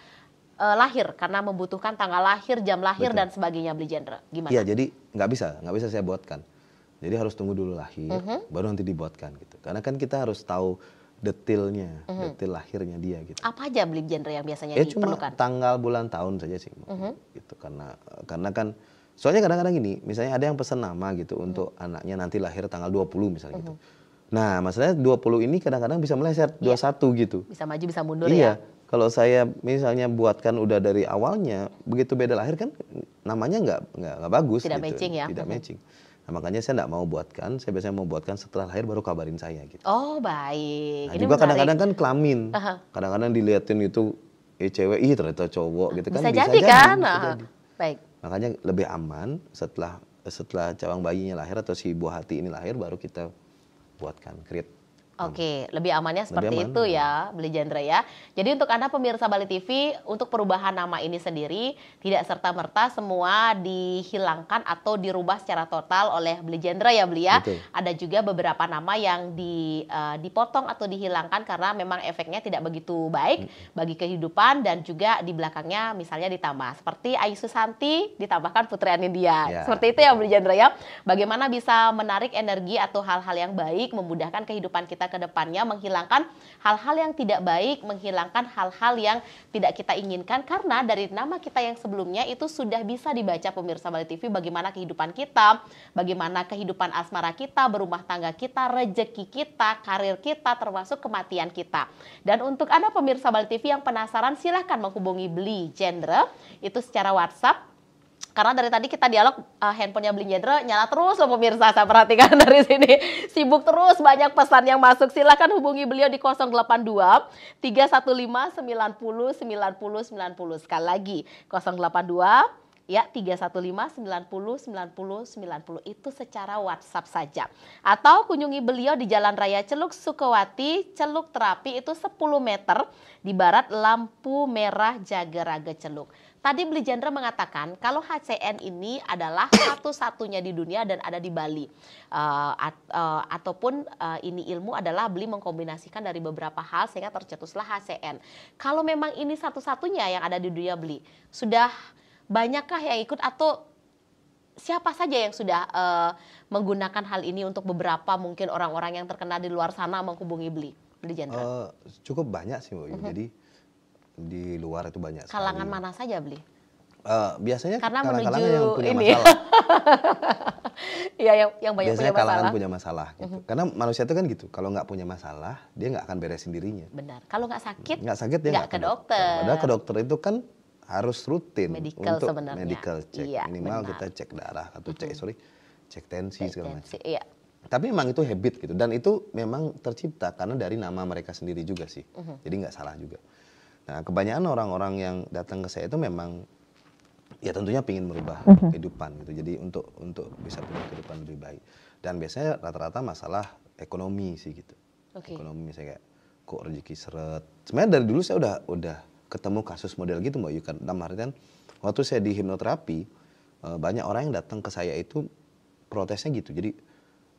lahir, karena membutuhkan tanggal lahir, jam lahir, dan sebagainya Bli Jendra? Gimana? Iya, jadi nggak bisa saya buatkan. Jadi harus tunggu dulu lahir, baru nanti dibuatkan gitu. Karena kan kita harus tahu detailnya, detail lahirnya dia gitu. Apa aja Bli Jendra yang biasanya Cuma diperlukan? tanggal, bulan, tahun saja sih. Gitu. Karena kan, soalnya kadang-kadang gini, misalnya ada yang pesan nama gitu untuk anaknya nanti lahir tanggal 20 misalnya gitu. Nah masalahnya 20 ini kadang-kadang bisa meleset, 21 gitu. Bisa maju, bisa mundur ya. kalau saya misalnya buatkan udah dari awalnya, begitu beda lahir kan namanya nggak bagus Tidak gitu. matching ya? Tidak matching. Nah, makanya saya nggak mau buatkan, saya biasanya mau buatkan setelah lahir baru kabarin saya gitu. Oh, baik. Nah, Ini juga menarik. kadang-kadang kan kelamin. Aha. Kadang-kadang diliatin itu cewek, ih ternyata cowok gitu kan. Bisa jadi kan? bisa Aha. jadi. Baik. Makanya lebih aman setelah cawang bayinya lahir atau si buah hati ini lahir baru kita buatkan create. Oke, lebih amannya seperti aman. itu ya, Beli Jandra ya. Jadi untuk Anda pemirsa Bali TV, untuk perubahan nama ini sendiri tidak serta-merta semua dihilangkan atau dirubah secara total oleh Beli Jandra ya, Beli ya. Betul. Ada juga beberapa nama yang dipotong atau dihilangkan karena memang efeknya tidak begitu baik bagi kehidupan dan juga di belakangnya misalnya ditambah. Seperti Ayu Susanti ditambahkan Putri Anindya. Ya. Seperti itu ya, Beli Jandra ya. Bagaimana bisa menarik energi atau hal-hal yang baik, memudahkan kehidupan kita ke depannya, menghilangkan hal-hal yang tidak baik, menghilangkan hal-hal yang tidak kita inginkan, karena dari nama kita yang sebelumnya itu sudah bisa dibaca pemirsa Bali TV bagaimana kehidupan kita, bagaimana kehidupan asmara kita, berumah tangga kita, rejeki kita, karir kita, termasuk kematian kita. Dan untuk Anda pemirsa Bali TV yang penasaran, silahkan menghubungi Beli Jandra itu secara WhatsApp. Karena dari tadi kita dialog, handphonenya Beli Jandra nyala terus loh pemirsa, saya perhatikan dari sini. Sibuk terus, banyak pesan yang masuk. Silakan hubungi beliau di 082 315 90 90 90. Sekali lagi, 082 ya 315 90 90 90 itu secara WhatsApp saja. Atau kunjungi beliau di Jalan Raya Celuk Sukawati, Celuk Terapi itu 10 meter di barat lampu merah Jagaraga Celuk. Tadi Beli Jandra mengatakan kalau HCN ini adalah satu-satunya di dunia dan ada di Bali. Ataupun ini ilmu adalah Beli mengkombinasikan dari beberapa hal sehingga tercetuslah HCN. Kalau memang ini satu-satunya yang ada di dunia Beli, sudah banyakkah yang ikut atau siapa saja yang sudah menggunakan hal ini untuk beberapa mungkin orang-orang yang terkenal di luar sana menghubungi Beli Jandra? Cukup banyak sih, Bu. Jadi di luar itu banyak sekali. Kalangan mana saja, Beli? Biasanya karena kalangan menuju yang punya ini. masalah. Iya, yang banyak Biasanya punya kalangan masalah. punya masalah gitu. Karena manusia itu kan gitu. Kalau nggak punya masalah, dia nggak akan beresin dirinya. Benar. Kalau nggak sakit, dia nggak ke dokter. Padahal ke dokter itu kan harus rutin Medical untuk sebenarnya. medical check. Iya, Minimal benar. kita cek darah atau cek tensi segala macam. Iya. Tapi memang itu habit gitu, dan itu memang tercipta karena dari nama mereka sendiri juga sih. Jadi nggak salah juga. Nah, kebanyakan orang-orang yang datang ke saya itu memang ya tentunya ingin merubah kehidupan gitu. Jadi untuk bisa punya kehidupan lebih baik. Dan biasanya rata-rata masalah ekonomi sih gitu. Oke. Ekonomi misalnya kayak kok rezeki seret. Sebenarnya dari dulu saya udah ketemu kasus model gitu, Mbak Yukan. Dalam artian waktu saya di hipnoterapi, banyak orang yang datang ke saya itu protesnya gitu. Jadi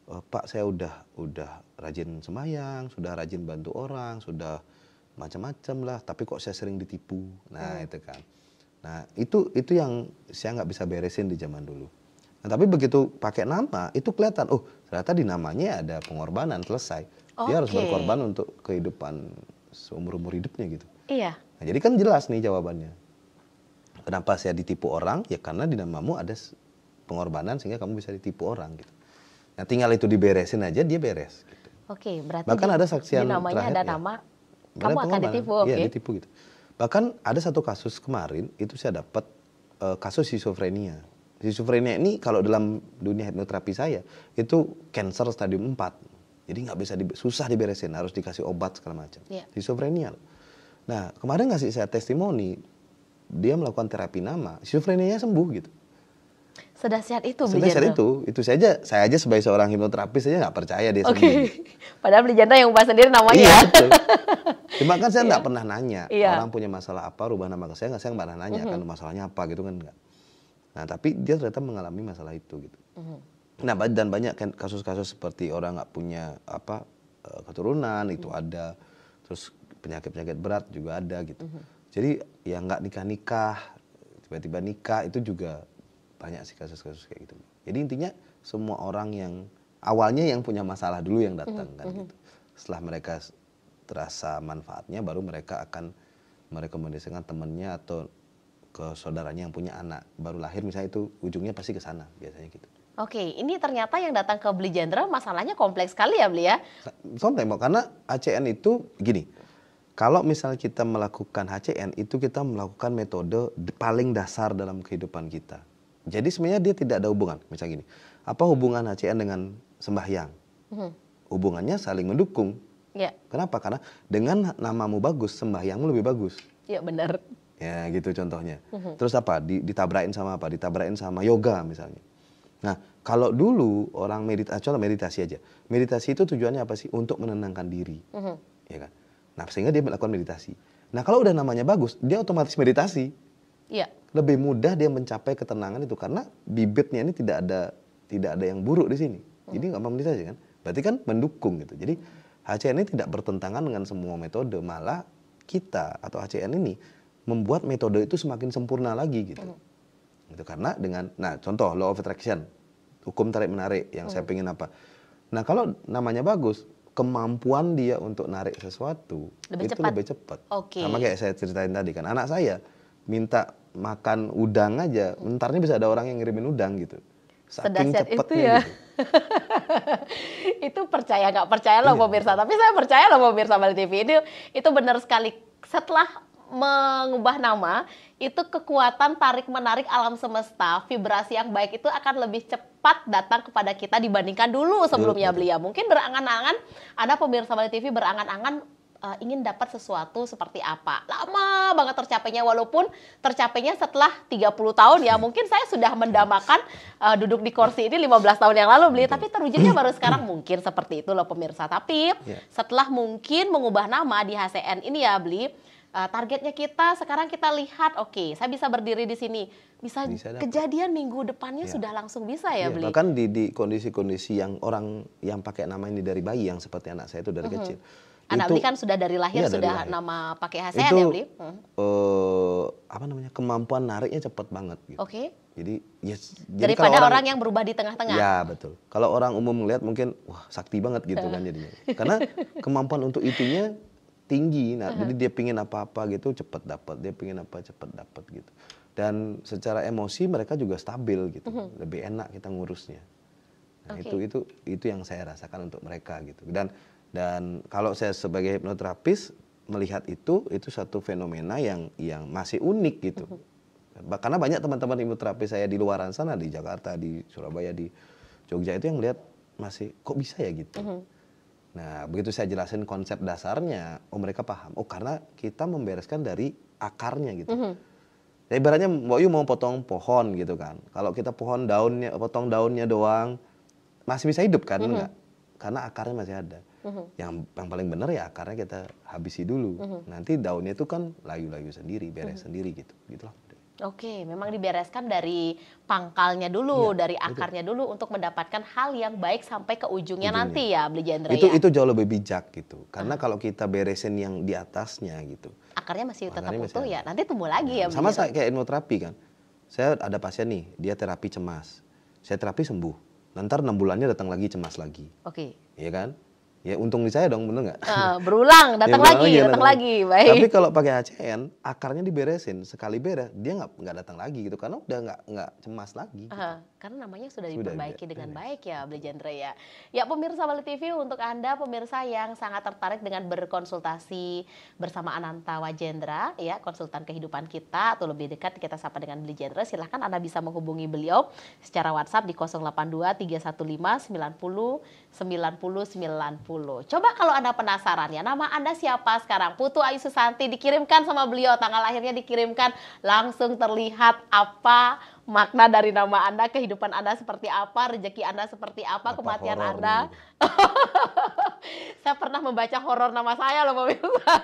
Pak, saya udah rajin sembahyang, sudah rajin bantu orang, sudah macam-macam lah, tapi kok saya sering ditipu. Nah, itu kan. Nah, itu yang saya nggak bisa beresin di zaman dulu. Nah, tapi begitu pakai nama, itu kelihatan, oh ternyata di namanya ada pengorbanan, selesai. Dia harus berkorban untuk kehidupan seumur-umur hidupnya gitu. Iya. Nah, jadi kan jelas nih jawabannya. Kenapa saya ditipu orang? Ya karena di namamu ada pengorbanan sehingga kamu bisa ditipu orang gitu. Nah, tinggal itu diberesin aja, dia beres gitu. Oke, berarti bahkan ada saksian di namanya terakhir, ada ya, nama, kamu akan ditipu, Iya, ditipu gitu. Bahkan ada satu kasus kemarin, itu saya dapat kasus schizophrenia. Schizophrenia ini kalau dalam dunia hipnoterapi saya, itu cancer stadium 4. Jadi nggak bisa, susah diberesin, harus dikasih obat segala macam. Iya. Schizophrenia. Nah, kemarin ngasih saya testimoni, dia melakukan terapi nama, schizophrenia sembuh gitu. Sedahsyat itu Beli Sedahsyat Jandra. itu saya aja sebagai seorang hipnoterapis saya nggak percaya dia sembuh. Oke. Padahal Beli Jandra yang ubah sendiri namanya. Iya, Ya. betul. Cuma kan saya nggak pernah nanya, Iya. orang punya masalah apa, rubah nama ke saya nggak pernah nanya kan masalahnya apa gitu kan nggak. Nah, tapi dia ternyata mengalami masalah itu gitu. Nah, dan banyak kan kasus-kasus seperti orang nggak punya keturunan itu ada, terus penyakit-penyakit berat juga ada gitu. Jadi ya nggak nikah-nikah, tiba-tiba nikah itu juga banyak sih kasus-kasus kayak gitu. Jadi intinya semua orang yang awalnya yang punya masalah dulu yang datang kan gitu. Setelah mereka terasa manfaatnya, baru mereka akan merekomendasikan temannya atau ke saudaranya yang punya anak baru lahir, misalnya itu ujungnya pasti ke sana biasanya gitu. Oke, ini ternyata yang datang ke Beli Jandra masalahnya kompleks sekali ya Beli ya? Sometimes karena ACN itu gini, Kalau misalnya kita melakukan HCN, itu kita melakukan metode paling dasar dalam kehidupan kita. Jadi sebenarnya dia tidak ada hubungan. Misalnya gini, apa hubungan HCN dengan sembahyang? Hubungannya saling mendukung. Ya. Kenapa? Karena dengan namamu bagus, sembahyangmu lebih bagus. Ya benar. Ya gitu contohnya. Terus apa? Ditabrakin sama apa? Ditabrakin sama yoga misalnya. Nah, kalau dulu orang meditasi aja. Meditasi itu tujuannya apa sih? Untuk menenangkan diri. Ya kan? Nah, sehingga dia melakukan meditasi. Nah, kalau udah namanya bagus, dia otomatis meditasi. Iya. Lebih mudah dia mencapai ketenangan itu karena bibitnya ini tidak ada yang buruk di sini. Jadi nggak mau meditasi kan? Berarti kan mendukung gitu. Jadi HCN ini tidak bertentangan dengan semua metode, malah kita atau HCN ini membuat metode itu semakin sempurna lagi gitu. Itu karena contoh law of attraction, hukum tarik menarik yang saya pengen apa. Nah, kalau namanya bagus, kemampuan dia untuk narik sesuatu lebih cepat. Sama kayak saya ceritain tadi kan, anak saya minta makan udang aja, bentarnya bisa ada orang yang ngirimin udang gitu. Saking cepetnya itu ya. Gitu. Itu percaya nggak percaya loh pemirsa, tapi saya percaya loh pemirsa Bali TV. Itu benar sekali. Setelah mengubah nama, itu kekuatan tarik-menarik alam semesta, vibrasi yang baik itu akan lebih cepat datang kepada kita dibandingkan dulu sebelumnya beliau. Mungkin berangan-angan, ada pemirsa Bali TV berangan-angan ingin dapat sesuatu seperti apa. Lama banget tercapainya, walaupun tercapainya setelah 30 tahun ya. Mungkin saya sudah mendamakan duduk di kursi ini 15 tahun yang lalu beli, tapi terwujudnya baru sekarang. Mungkin seperti itu loh pemirsa. Tapi setelah mungkin mengubah nama di HCN ini ya beli, targetnya kita sekarang kita lihat, oke, saya bisa berdiri di sini, bisa kejadian minggu depannya sudah langsung bisa ya beli. Bahkan di kondisi-kondisi yang orang yang pakai nama ini dari bayi, yang seperti anak saya itu dari kecil. Anak beli kan sudah dari lahir sudah nama pakai HCN ya beli. Kemampuan nariknya cepat banget. Gitu. Oke. Jadi daripada orang yang berubah di tengah-tengah. Ya betul. Kalau orang umum melihat mungkin wah sakti banget gitu kan jadinya. Karena kemampuan untuk itunya tinggi, jadi dia pingin apa-apa gitu cepat dapat, dia pingin apa cepat dapat gitu. Dan secara emosi mereka juga stabil gitu, lebih enak kita ngurusnya. Nah, itu yang saya rasakan untuk mereka gitu. Dan kalau saya sebagai hipnoterapis melihat itu satu fenomena yang masih unik gitu. Karena banyak teman-teman hipnoterapis saya di luar sana, di Jakarta, di Surabaya, di Jogja itu yang lihat masih kok bisa ya gitu. Nah, begitu saya jelasin konsep dasarnya, mereka paham. Karena kita membereskan dari akarnya gitu. Ya, ibaratnya Mbak Yu mau potong pohon gitu kan. Kalau kita potong daunnya doang, masih bisa hidup kan? Enggak. Karena akarnya masih ada. Yang paling benar ya akarnya kita habisi dulu. Nanti daunnya itu kan layu-layu sendiri, beres sendiri gitu. Gitulah. Oke, memang dibereskan dari pangkalnya dulu, dari akarnya dulu untuk mendapatkan hal yang baik sampai ke ujungnya nanti ya, Beli Jendra ya. Itu jauh lebih bijak gitu. Karena kalau kita beresin yang di atasnya gitu. Akarnya masih tetap utuh ya, nanti tumbuh lagi ya. Sama kayak hipnoterapi kan. Saya ada pasien nih, dia terapi cemas. Saya terapi sembuh. Nanti 6 bulannya datang lagi cemas lagi. Oke. Iya kan? Ya untung di saya dong, bener nggak? Berulang, datang lagi, baik. Tapi kalau pakai HCN, akarnya diberesin, sekali beres, dia nggak datang lagi gitu, karena udah nggak cemas lagi. Gitu. Karena namanya sudah diperbaiki dengan baik ya, Beli Jendra ya. Ya pemirsa Bali TV, untuk Anda pemirsa yang sangat tertarik dengan berkonsultasi bersama Ananta Wajendra, ya konsultan kehidupan kita, atau lebih dekat kita sapa dengan Beli Jendra, silahkan Anda bisa menghubungi beliau secara WhatsApp di 082 315 90 90. Coba kalau Anda penasaran ya, nama Anda siapa sekarang? Putu Ayu Susanti, dikirimkan sama beliau, tanggal lahirnya dikirimkan, langsung terlihat apa makna dari nama Anda, kehidupan Anda seperti apa, rezeki Anda seperti apa, kematian Anda. Saya pernah membaca horor nama saya loh pemirsa.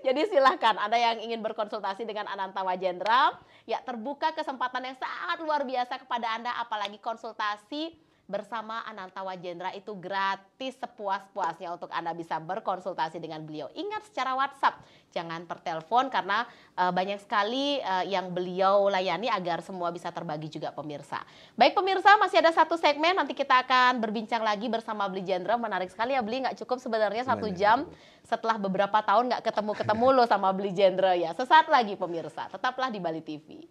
Jadi silahkan Anda yang ingin berkonsultasi dengan Ananta Wajendra, ya terbuka kesempatan yang sangat luar biasa kepada Anda, apalagi konsultasi bersama Ananta Wajendra itu gratis sepuas-puasnya untuk Anda bisa berkonsultasi dengan beliau. Ingat secara WhatsApp, jangan per telepon karena banyak sekali yang beliau layani agar semua bisa terbagi juga pemirsa. Baik pemirsa, masih ada satu segmen, nanti kita akan berbincang lagi bersama Beli Jendra. Menarik sekali ya Beli, nggak cukup sebenarnya 1 jam setelah beberapa tahun nggak ketemu-ketemu loh sama Beli Jendra ya. Sesaat lagi pemirsa, tetaplah di Bali TV.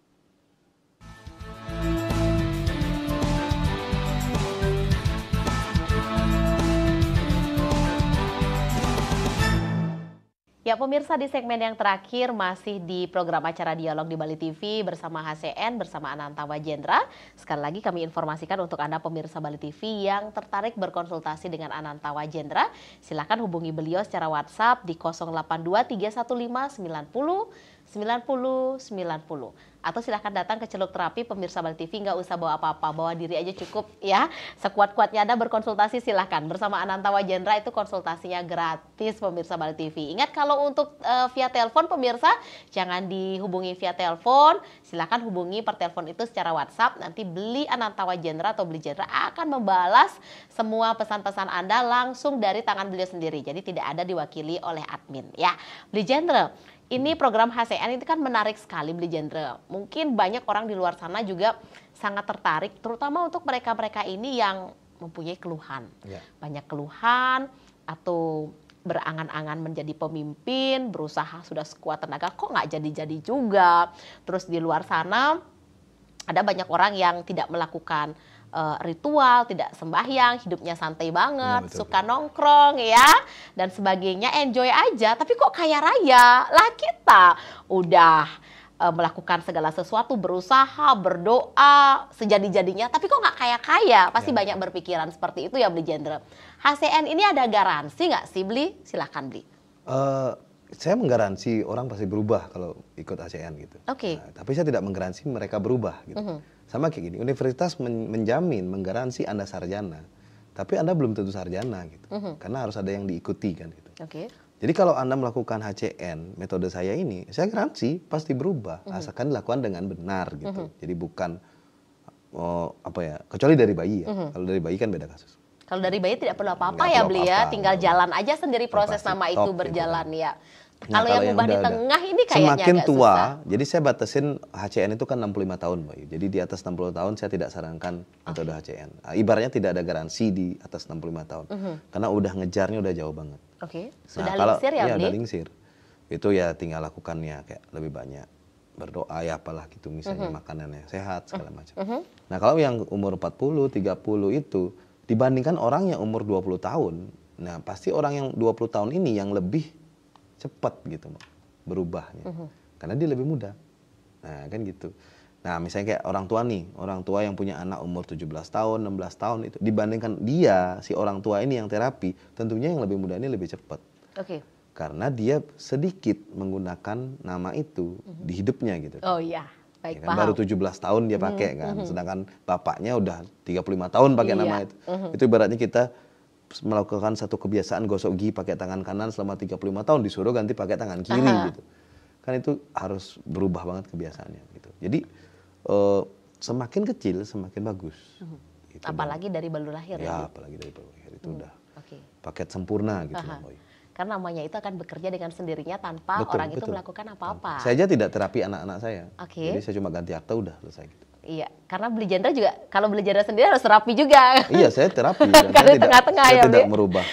Ya pemirsa, di segmen yang terakhir masih di program acara Dialog di Bali TV bersama HCN, bersama Ananta Wajendra. Sekali lagi kami informasikan untuk Anda pemirsa Bali TV yang tertarik berkonsultasi dengan Ananta Wajendra. Silakan hubungi beliau secara WhatsApp di 082315909090. Atau silahkan datang ke Celuk Terapi pemirsa Bali TV, nggak usah bawa apa-apa, bawa diri aja cukup ya. Sekuat-kuatnya Anda berkonsultasi silahkan. Bersama Ananta Wajendra itu konsultasinya gratis pemirsa Bali TV. Ingat kalau untuk via telepon pemirsa jangan dihubungi via telepon, silahkan hubungi per telepon itu secara WhatsApp. Nanti Beli Ananta Wajendra atau Beli Jendra akan membalas semua pesan-pesan Anda langsung dari tangan beliau sendiri. Jadi tidak ada diwakili oleh admin ya. Beli Jendra, ini program HCN itu kan menarik sekali Beli Jendra. Mungkin banyak orang di luar sana juga sangat tertarik, terutama untuk mereka-mereka ini yang mempunyai keluhan. Ya. Banyak keluhan atau berangan-angan menjadi pemimpin, berusaha sudah sekuat tenaga, kok nggak jadi-jadi juga. Terus di luar sana ada banyak orang yang tidak melakukan ritual, tidak sembahyang, hidupnya santai banget, Ya, betul, suka nongkrong ya, dan sebagainya, enjoy aja, tapi kok kaya raya. Lah kita udah melakukan segala sesuatu, berusaha, berdoa, sejadi-jadinya, tapi kok nggak kaya-kaya? Pasti banyak berpikiran seperti itu ya Beli Jendra. HCN ini ada garansi nggak sih Beli? Silahkan Beli. Saya menggaransi orang pasti berubah kalau ikut HCN gitu. Oke. Nah, tapi saya tidak menggaransi mereka berubah gitu. Sama kayak gini, universitas menjamin, menggaransi Anda sarjana, tapi Anda belum tentu sarjana gitu. Karena harus ada yang diikuti kan gitu. Oke. Jadi kalau Anda melakukan HCN, metode saya ini, saya garansi pasti berubah, asalkan dilakukan dengan benar gitu. Jadi bukan kecuali dari bayi ya. Kalau dari bayi kan beda kasus. Kalau dari bayi tidak perlu apa-apa Nggak ya perlu Beli ya, apa-apa, tinggal nggak jalan aja sendiri proses pasti nama top itu gitu berjalan kan. ya. Nah, Kalau yang ubah di udah. tengah ini kayaknya Semakin agak tua, susah. jadi saya batasin HCN itu kan 65 tahun, Mbak Yu. Jadi di atas 60 tahun saya tidak sarankan metode HCN. Ibaratnya tidak ada garansi di atas 65 tahun. Karena udah ngejarnya udah jauh banget. Oke, Nah, sudah kalau- lingsir ya iya, Beli? udah lingsir. Itu ya tinggal lakukannya kayak lebih banyak berdoa ya apalah gitu, misalnya makanannya sehat segala macam. Nah, kalau yang umur 40, 30 itu dibandingkan orang yang umur 20 tahun, nah pasti orang yang 20 tahun ini yang lebih cepat gitu Mbak, berubahnya. Karena dia lebih muda. Nah, kan gitu. Nah, misalnya kayak orang tua nih, orang tua yang punya anak umur 17 tahun, 16 tahun itu dibandingkan dia si orang tua ini yang terapi, tentunya yang lebih muda ini lebih cepat. Oke. Karena dia sedikit menggunakan nama itu di hidupnya gitu. Oh iya, Ya baik kan, paham. baru 17 tahun dia pakai kan, sedangkan bapaknya udah 35 tahun pakai Iya. nama itu. Itu ibaratnya kita melakukan satu kebiasaan gosok gigi pakai tangan kanan selama 35 tahun disuruh ganti pakai tangan kiri gitu. Kan itu harus berubah banget kebiasaannya gitu. Jadi semakin kecil semakin bagus. Gitu. Apalagi dari baru lahir ya. Ya, Beli? apalagi dari bawah itu udah Oke. paket sempurna gitu Aha. Mbak Yu. Karena namanya itu akan bekerja dengan sendirinya tanpa Betul, orang itu betul. melakukan apa-apa. Saya aja tidak terapi anak-anak saya. Oke. Jadi saya cuma ganti akta udah selesai gitu. Iya, karena Beli Jendra juga, kalau Beli Jendra sendiri harus terapi juga. Iya, saya terapi. Dan Karena saya tidak, tengah-tengah saya ya, tidak Bli? merubah.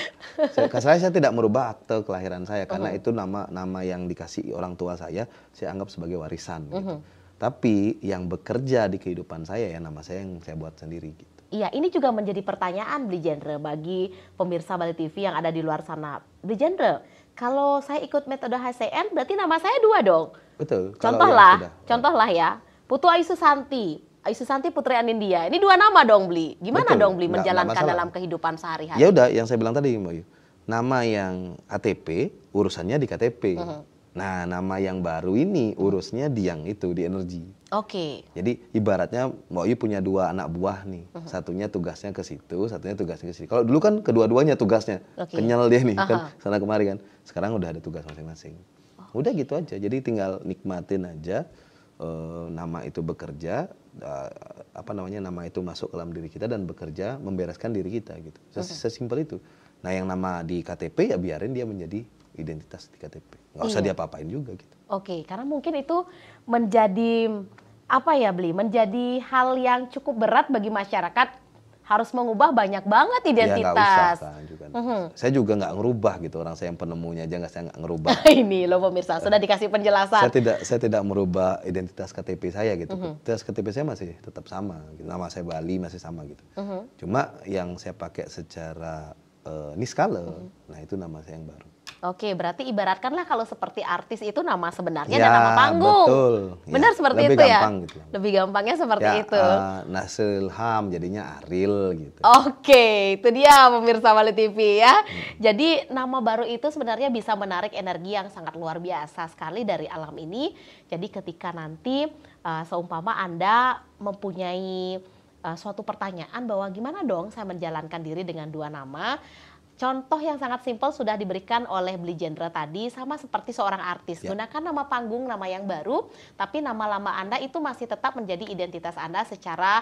Saya tidak merubah akte kelahiran saya karena itu nama yang dikasih orang tua saya anggap sebagai warisan. Gitu. Tapi yang bekerja di kehidupan saya ya nama saya yang saya buat sendiri. Gitu. Iya, ini juga menjadi pertanyaan Beli Jendra bagi pemirsa Bali TV yang ada di luar sana. Beli Jendra, kalau saya ikut metode HCN berarti nama saya 2 dong. Betul. Kalau yang sudah- Contohlah ya, Putu Aisu Santi Putri Anindya. Ini 2 nama dong Bli. Gimana Betul, dong Bli nggak menjalankan masalah. dalam kehidupan sehari-hari? Ya udah, yang saya bilang tadi Mbak Yu. Nama yang KTP urusannya di KTP. Nah, nama yang baru ini urusnya di yang itu di energi. Oke. Jadi ibaratnya Mbak Yu punya 2 anak buah nih. Satunya tugasnya ke situ, satunya tugasnya ke sini. Kalau dulu kan kedua-duanya tugasnya. Oke. Kenyal dia nih kan Aha. sana kemari kan. Sekarang udah ada tugas masing-masing. Udah gitu aja. Jadi tinggal nikmatin aja nama itu bekerja, nama itu masuk ke dalam diri kita dan bekerja membereskan diri kita gitu. Sesimpel itu. Nah, yang nama di KTP ya biarin dia menjadi identitas di KTP. Nggak usah Iya. diapa-apain juga gitu. Oke, karena mungkin itu menjadi apa ya Bli? Menjadi hal yang cukup berat bagi masyarakat, harus mengubah banyak banget Ya nggak usah identitas. kan juga. Saya juga nggak ngerubah gitu, orang saya yang penemunya aja saya nggak ngerubah. Ini loh pemirsa, sudah dikasih penjelasan. Saya tidak merubah identitas KTP saya gitu. Identitas KTP saya masih tetap sama. Gitu. Nama saya Bali masih sama gitu. Cuma yang saya pakai secara Niskale. Nah itu nama saya yang baru. Oke, berarti ibaratkanlah kalau seperti artis itu nama sebenarnya Ya, dan nama panggung. betul. Benar Ya, seperti lebih itu ya? gampang gitu. Lebih gampangnya seperti Ya, itu. Nasrul Ilham jadinya Ariel gitu. Oke, itu dia pemirsa Bali TV ya. Jadi nama baru itu sebenarnya bisa menarik energi yang sangat luar biasa sekali dari alam ini. Jadi ketika nanti seumpama Anda mempunyai suatu pertanyaan bahwa gimana dong saya menjalankan diri dengan dua nama. Contoh yang sangat simpel sudah diberikan oleh Beli Jendra tadi, sama seperti seorang artis. Ya. Gunakan nama panggung, nama yang baru, tapi nama lama Anda itu masih tetap menjadi identitas Anda secara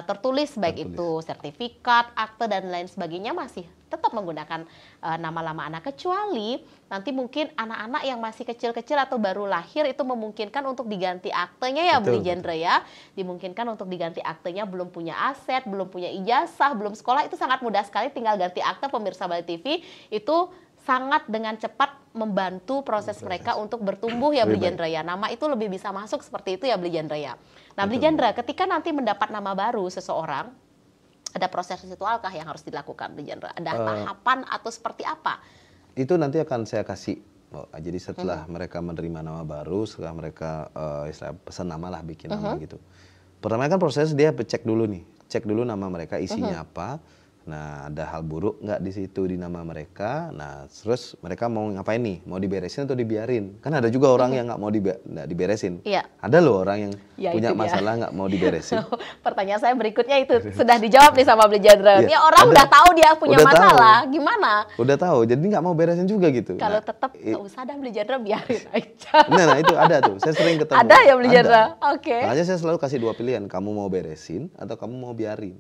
tertulis, baik itu sertifikat, akte, dan lain sebagainya masih tetap menggunakan nama lama Anda. Kecuali nanti mungkin anak-anak yang masih kecil-kecil atau baru lahir itu memungkinkan untuk diganti aktenya ya, Beli Jendra ya. Dimungkinkan untuk diganti aktenya, belum punya aset, belum punya ijazah, belum sekolah, itu sangat mudah sekali, tinggal ganti akte. Pemirsa Bali TV itu sangat dengan cepat membantu proses mereka untuk bertumbuh ya, Beli Jendra ya. Nama itu lebih bisa masuk seperti itu ya, Beli Jendra ya. Nah, Beli Jendra, ketika nanti mendapat nama baru seseorang, ada proses ritualkah yang harus dilakukan, Beli Jendra? Ada tahapan atau seperti apa? Itu nanti akan saya kasih. Jadi setelah mereka menerima nama baru, setelah mereka istilah pesan nama lah, bikin nama gitu. Pertama kan proses dia cek dulu nih, cek dulu nama mereka isinya apa. Nah, ada hal buruk nggak di situ di nama mereka. Nah, terus mereka mau ngapain nih? Mau diberesin atau dibiarin? Kan ada juga orang yang nggak mau diberesin. Iya. Ada loh orang yang Ya, punya masalah nggak mau diberesin. Pertanyaan saya berikutnya itu sudah dijawab nih sama Beli Jendra. Iya, Ini orang udah tahu dia punya udah masalah, tahu. gimana? Udah tahu, jadi nggak mau beresin juga gitu. Kalau tetap nggak usah dah, Beli Jendra, biarin aja. Nah, itu ada tuh. Saya sering ketemu. Ada ya, Beli Jendra? Ada. Oke. Makanya saya selalu kasih dua pilihan. Kamu mau beresin atau kamu mau biarin.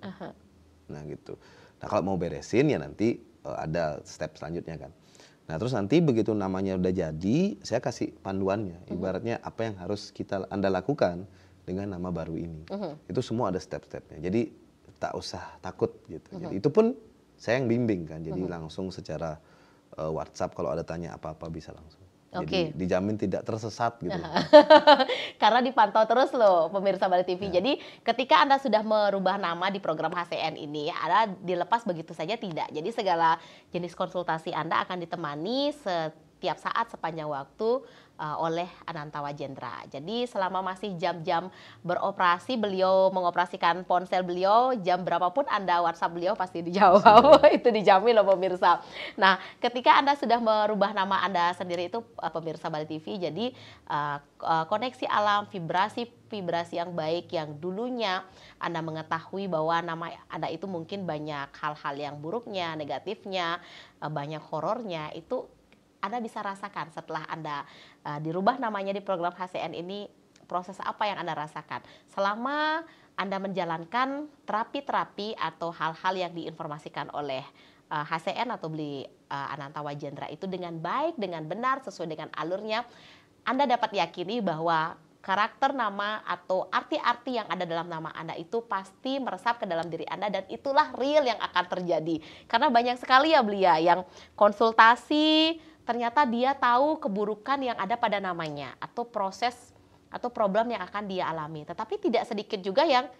Nah gitu. Nah kalau mau beresin ya nanti ada step selanjutnya kan. Nah terus nanti begitu namanya udah jadi, saya kasih panduannya. Ibaratnya apa yang harus Anda lakukan dengan nama baru ini. Itu semua ada step-stepnya. Jadi tak usah takut gitu. Jadi itu pun saya yang bimbing kan. Jadi langsung secara WhatsApp kalau ada tanya apa-apa bisa langsung. Jadi dijamin tidak tersesat gitu. Karena dipantau terus loh pemirsa Bali TV. Jadi ketika Anda sudah merubah nama di program HCN ini, Anda dilepas begitu saja tidak. Jadi segala jenis konsultasi Anda akan ditemani setiap saat sepanjang waktu oleh Anantawa Jendra. Jadi selama masih jam-jam beroperasi, beliau mengoperasikan ponsel beliau, jam berapapun Anda WhatsApp beliau pasti dijawab. Itu dijamin loh pemirsa. Nah, ketika Anda sudah merubah nama Anda sendiri itu pemirsa Bali TV, jadi koneksi alam, vibrasi yang baik yang dulunya Anda mengetahui bahwa nama Anda itu mungkin banyak hal-hal yang buruknya, negatifnya, banyak horornya, itu Anda bisa rasakan setelah Anda dirubah namanya di program HCN ini. Proses apa yang Anda rasakan selama Anda menjalankan terapi-terapi atau hal-hal yang diinformasikan oleh HCN atau Beli Anantawa Jendra itu dengan baik, dengan benar, sesuai dengan alurnya. Anda dapat yakini bahwa karakter nama atau arti-arti yang ada dalam nama Anda itu pasti meresap ke dalam diri Anda, dan itulah real yang akan terjadi. Karena banyak sekali ya Beli ya yang konsultasi, ternyata dia tahu keburukan yang ada pada namanya atau proses atau problem yang akan dia alami. Tetapi tidak sedikit juga yang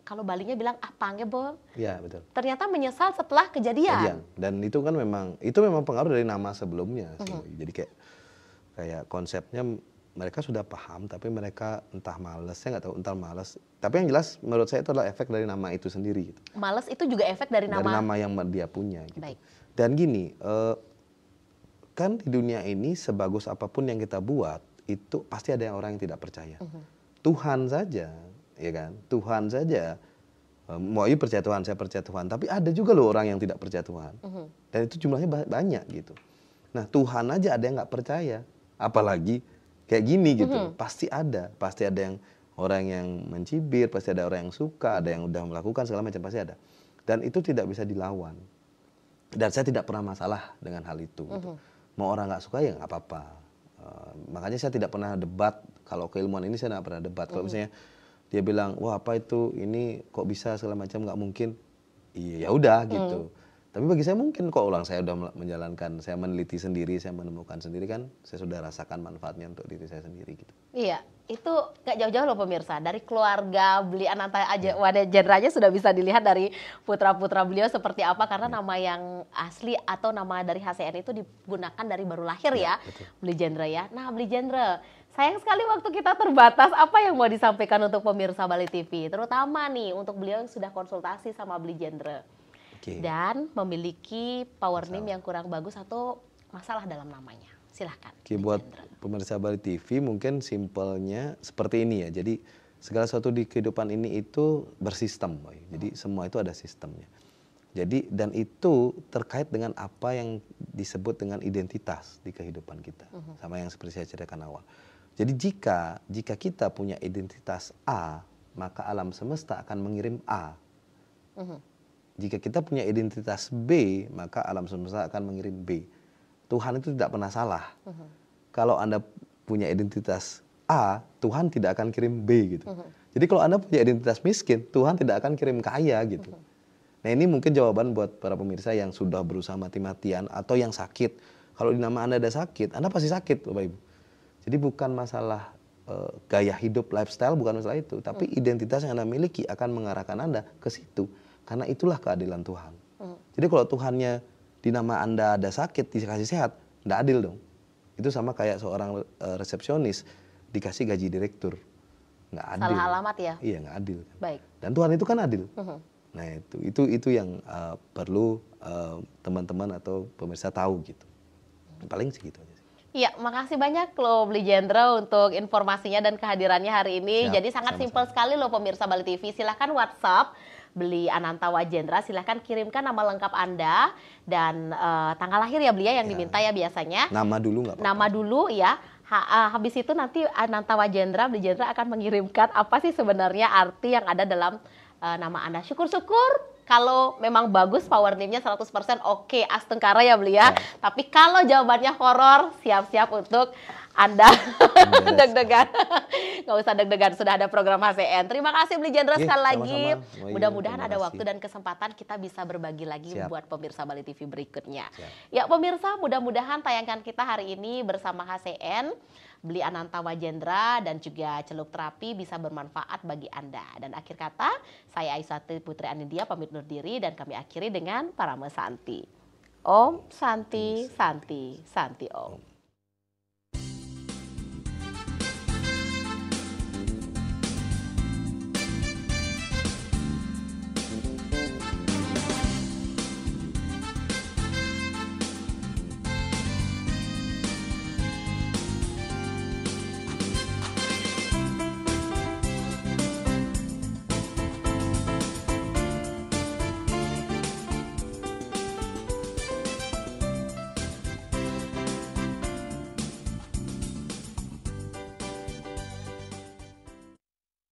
kalau Balinya bilang apa ngebel. Iya, betul. Ternyata menyesal setelah kejadian. Dan itu kan memang pengaruh dari nama sebelumnya sih. Jadi kayak konsepnya mereka sudah paham tapi mereka entah malas, saya nggak tahu, entah malas. Tapi yang jelas menurut saya itu adalah efek dari nama itu sendiri gitu. Malas itu juga efek dari nama. Dari nama yang dia punya gitu. Baik. Dan gini, kan di dunia ini sebagus apapun yang kita buat itu pasti ada orang yang tidak percaya. Tuhan saja, ya kan? Tuhan saja, mau percaya Tuhan, saya percaya Tuhan. Tapi ada juga loh orang yang tidak percaya Tuhan. Dan itu jumlahnya banyak gitu. Nah Tuhan aja ada yang nggak percaya, apalagi kayak gini gitu. Pasti ada yang orang yang mencibir, pasti ada orang yang suka, ada yang udah melakukan segala macam, pasti ada. Dan itu tidak bisa dilawan. Dan saya tidak pernah masalah dengan hal itu. Gitu. Mau orang nggak suka ya nggak apa-apa. Makanya saya tidak pernah debat. Kalau keilmuan ini saya nggak pernah debat. Kalau misalnya dia bilang, wah apa itu, ini kok bisa segala macam, nggak mungkin. Iya ya udah gitu. Tapi bagi saya mungkin kok ulang saya udah menjalankan, saya meneliti sendiri, saya menemukan sendiri kan, saya sudah rasakan manfaatnya untuk diri saya sendiri gitu. Iya, itu gak jauh-jauh loh pemirsa. Dari keluarga Beli Ananta aja, Wadejendra aja sudah bisa dilihat dari putra-putra beliau seperti apa. Karena nama yang asli atau nama dari HCN itu digunakan dari baru lahir ya, Betul. Beli Jendra ya. Nah Beli Jendra, sayang sekali waktu kita terbatas. Apa yang mau disampaikan untuk pemirsa Bali TV? Terutama nih untuk beliau yang sudah konsultasi sama Beli Jendra. Oke. Dan memiliki power name yang kurang bagus atau masalah dalam namanya. Silahkan. Oke, buat pemirsa Bali TV mungkin simpelnya seperti ini ya. Jadi segala sesuatu di kehidupan ini itu bersistem, Boy. Jadi semua itu ada sistemnya. Jadi dan itu terkait dengan apa yang disebut dengan identitas di kehidupan kita. Sama yang seperti saya ceritakan awal. Jadi jika kita punya identitas A, maka alam semesta akan mengirim A. Jika kita punya identitas B, maka alam semesta akan mengirim B. Tuhan itu tidak pernah salah. Kalau Anda punya identitas A, Tuhan tidak akan kirim B gitu. Jadi kalau Anda punya identitas miskin, Tuhan tidak akan kirim kaya gitu. Nah ini mungkin jawaban buat para pemirsa yang sudah berusaha mati-matian atau yang sakit. Kalau di nama Anda ada sakit, Anda pasti sakit Bapak Ibu. Jadi bukan masalah gaya hidup, lifestyle, bukan masalah itu. Tapi identitas yang Anda miliki akan mengarahkan Anda ke situ. Karena itulah keadilan Tuhan. Jadi kalau Tuhannya di nama Anda ada sakit, dikasih sehat, nggak adil dong. Itu sama kayak seorang resepsionis dikasih gaji direktur. Nggak adil. Salah alamat ya? Iya, nggak adil. Baik. Dan Tuhan itu kan adil. Nah itu yang perlu teman-teman atau pemirsa tahu gitu. Paling segitu aja sih. Iya, makasih banyak loh Beli Jendra untuk informasinya dan kehadirannya hari ini. Siap, Jadi sangat simpel sekali loh pemirsa Bali TV. Silahkan WhatsApp Beli Ananta Wajendra, silahkan kirimkan nama lengkap Anda dan tanggal lahir ya Beli ya yang diminta ya biasanya. Nama dulu nggak apa-apa. Nama dulu ya. Habis itu nanti Ananta Wajendra, Beli Jendra akan mengirimkan apa sih sebenarnya arti yang ada dalam nama Anda. Syukur-syukur kalau memang bagus power name-nya 100% oke, astengkara ya Beli ya. Tapi kalau jawabannya horor, siap-siap untuk Anda deg-degan. Nggak usah deg-degan, sudah ada program HCN. Terima kasih Beli Jendra sekali lagi. Mudah-mudahan ada waktu dan kesempatan kita bisa berbagi lagi buat pemirsa Bali TV berikutnya. Ya pemirsa, mudah-mudahan tayangan kita hari ini bersama HCN, Beli Ananta Wajendra dan juga Celuk Terapi bisa bermanfaat bagi Anda. Dan akhir kata, saya Aisyah Putri Anindya pamit undur diri dan kami akhiri dengan Parama Santi. Om Santi, Santi, Santi Om.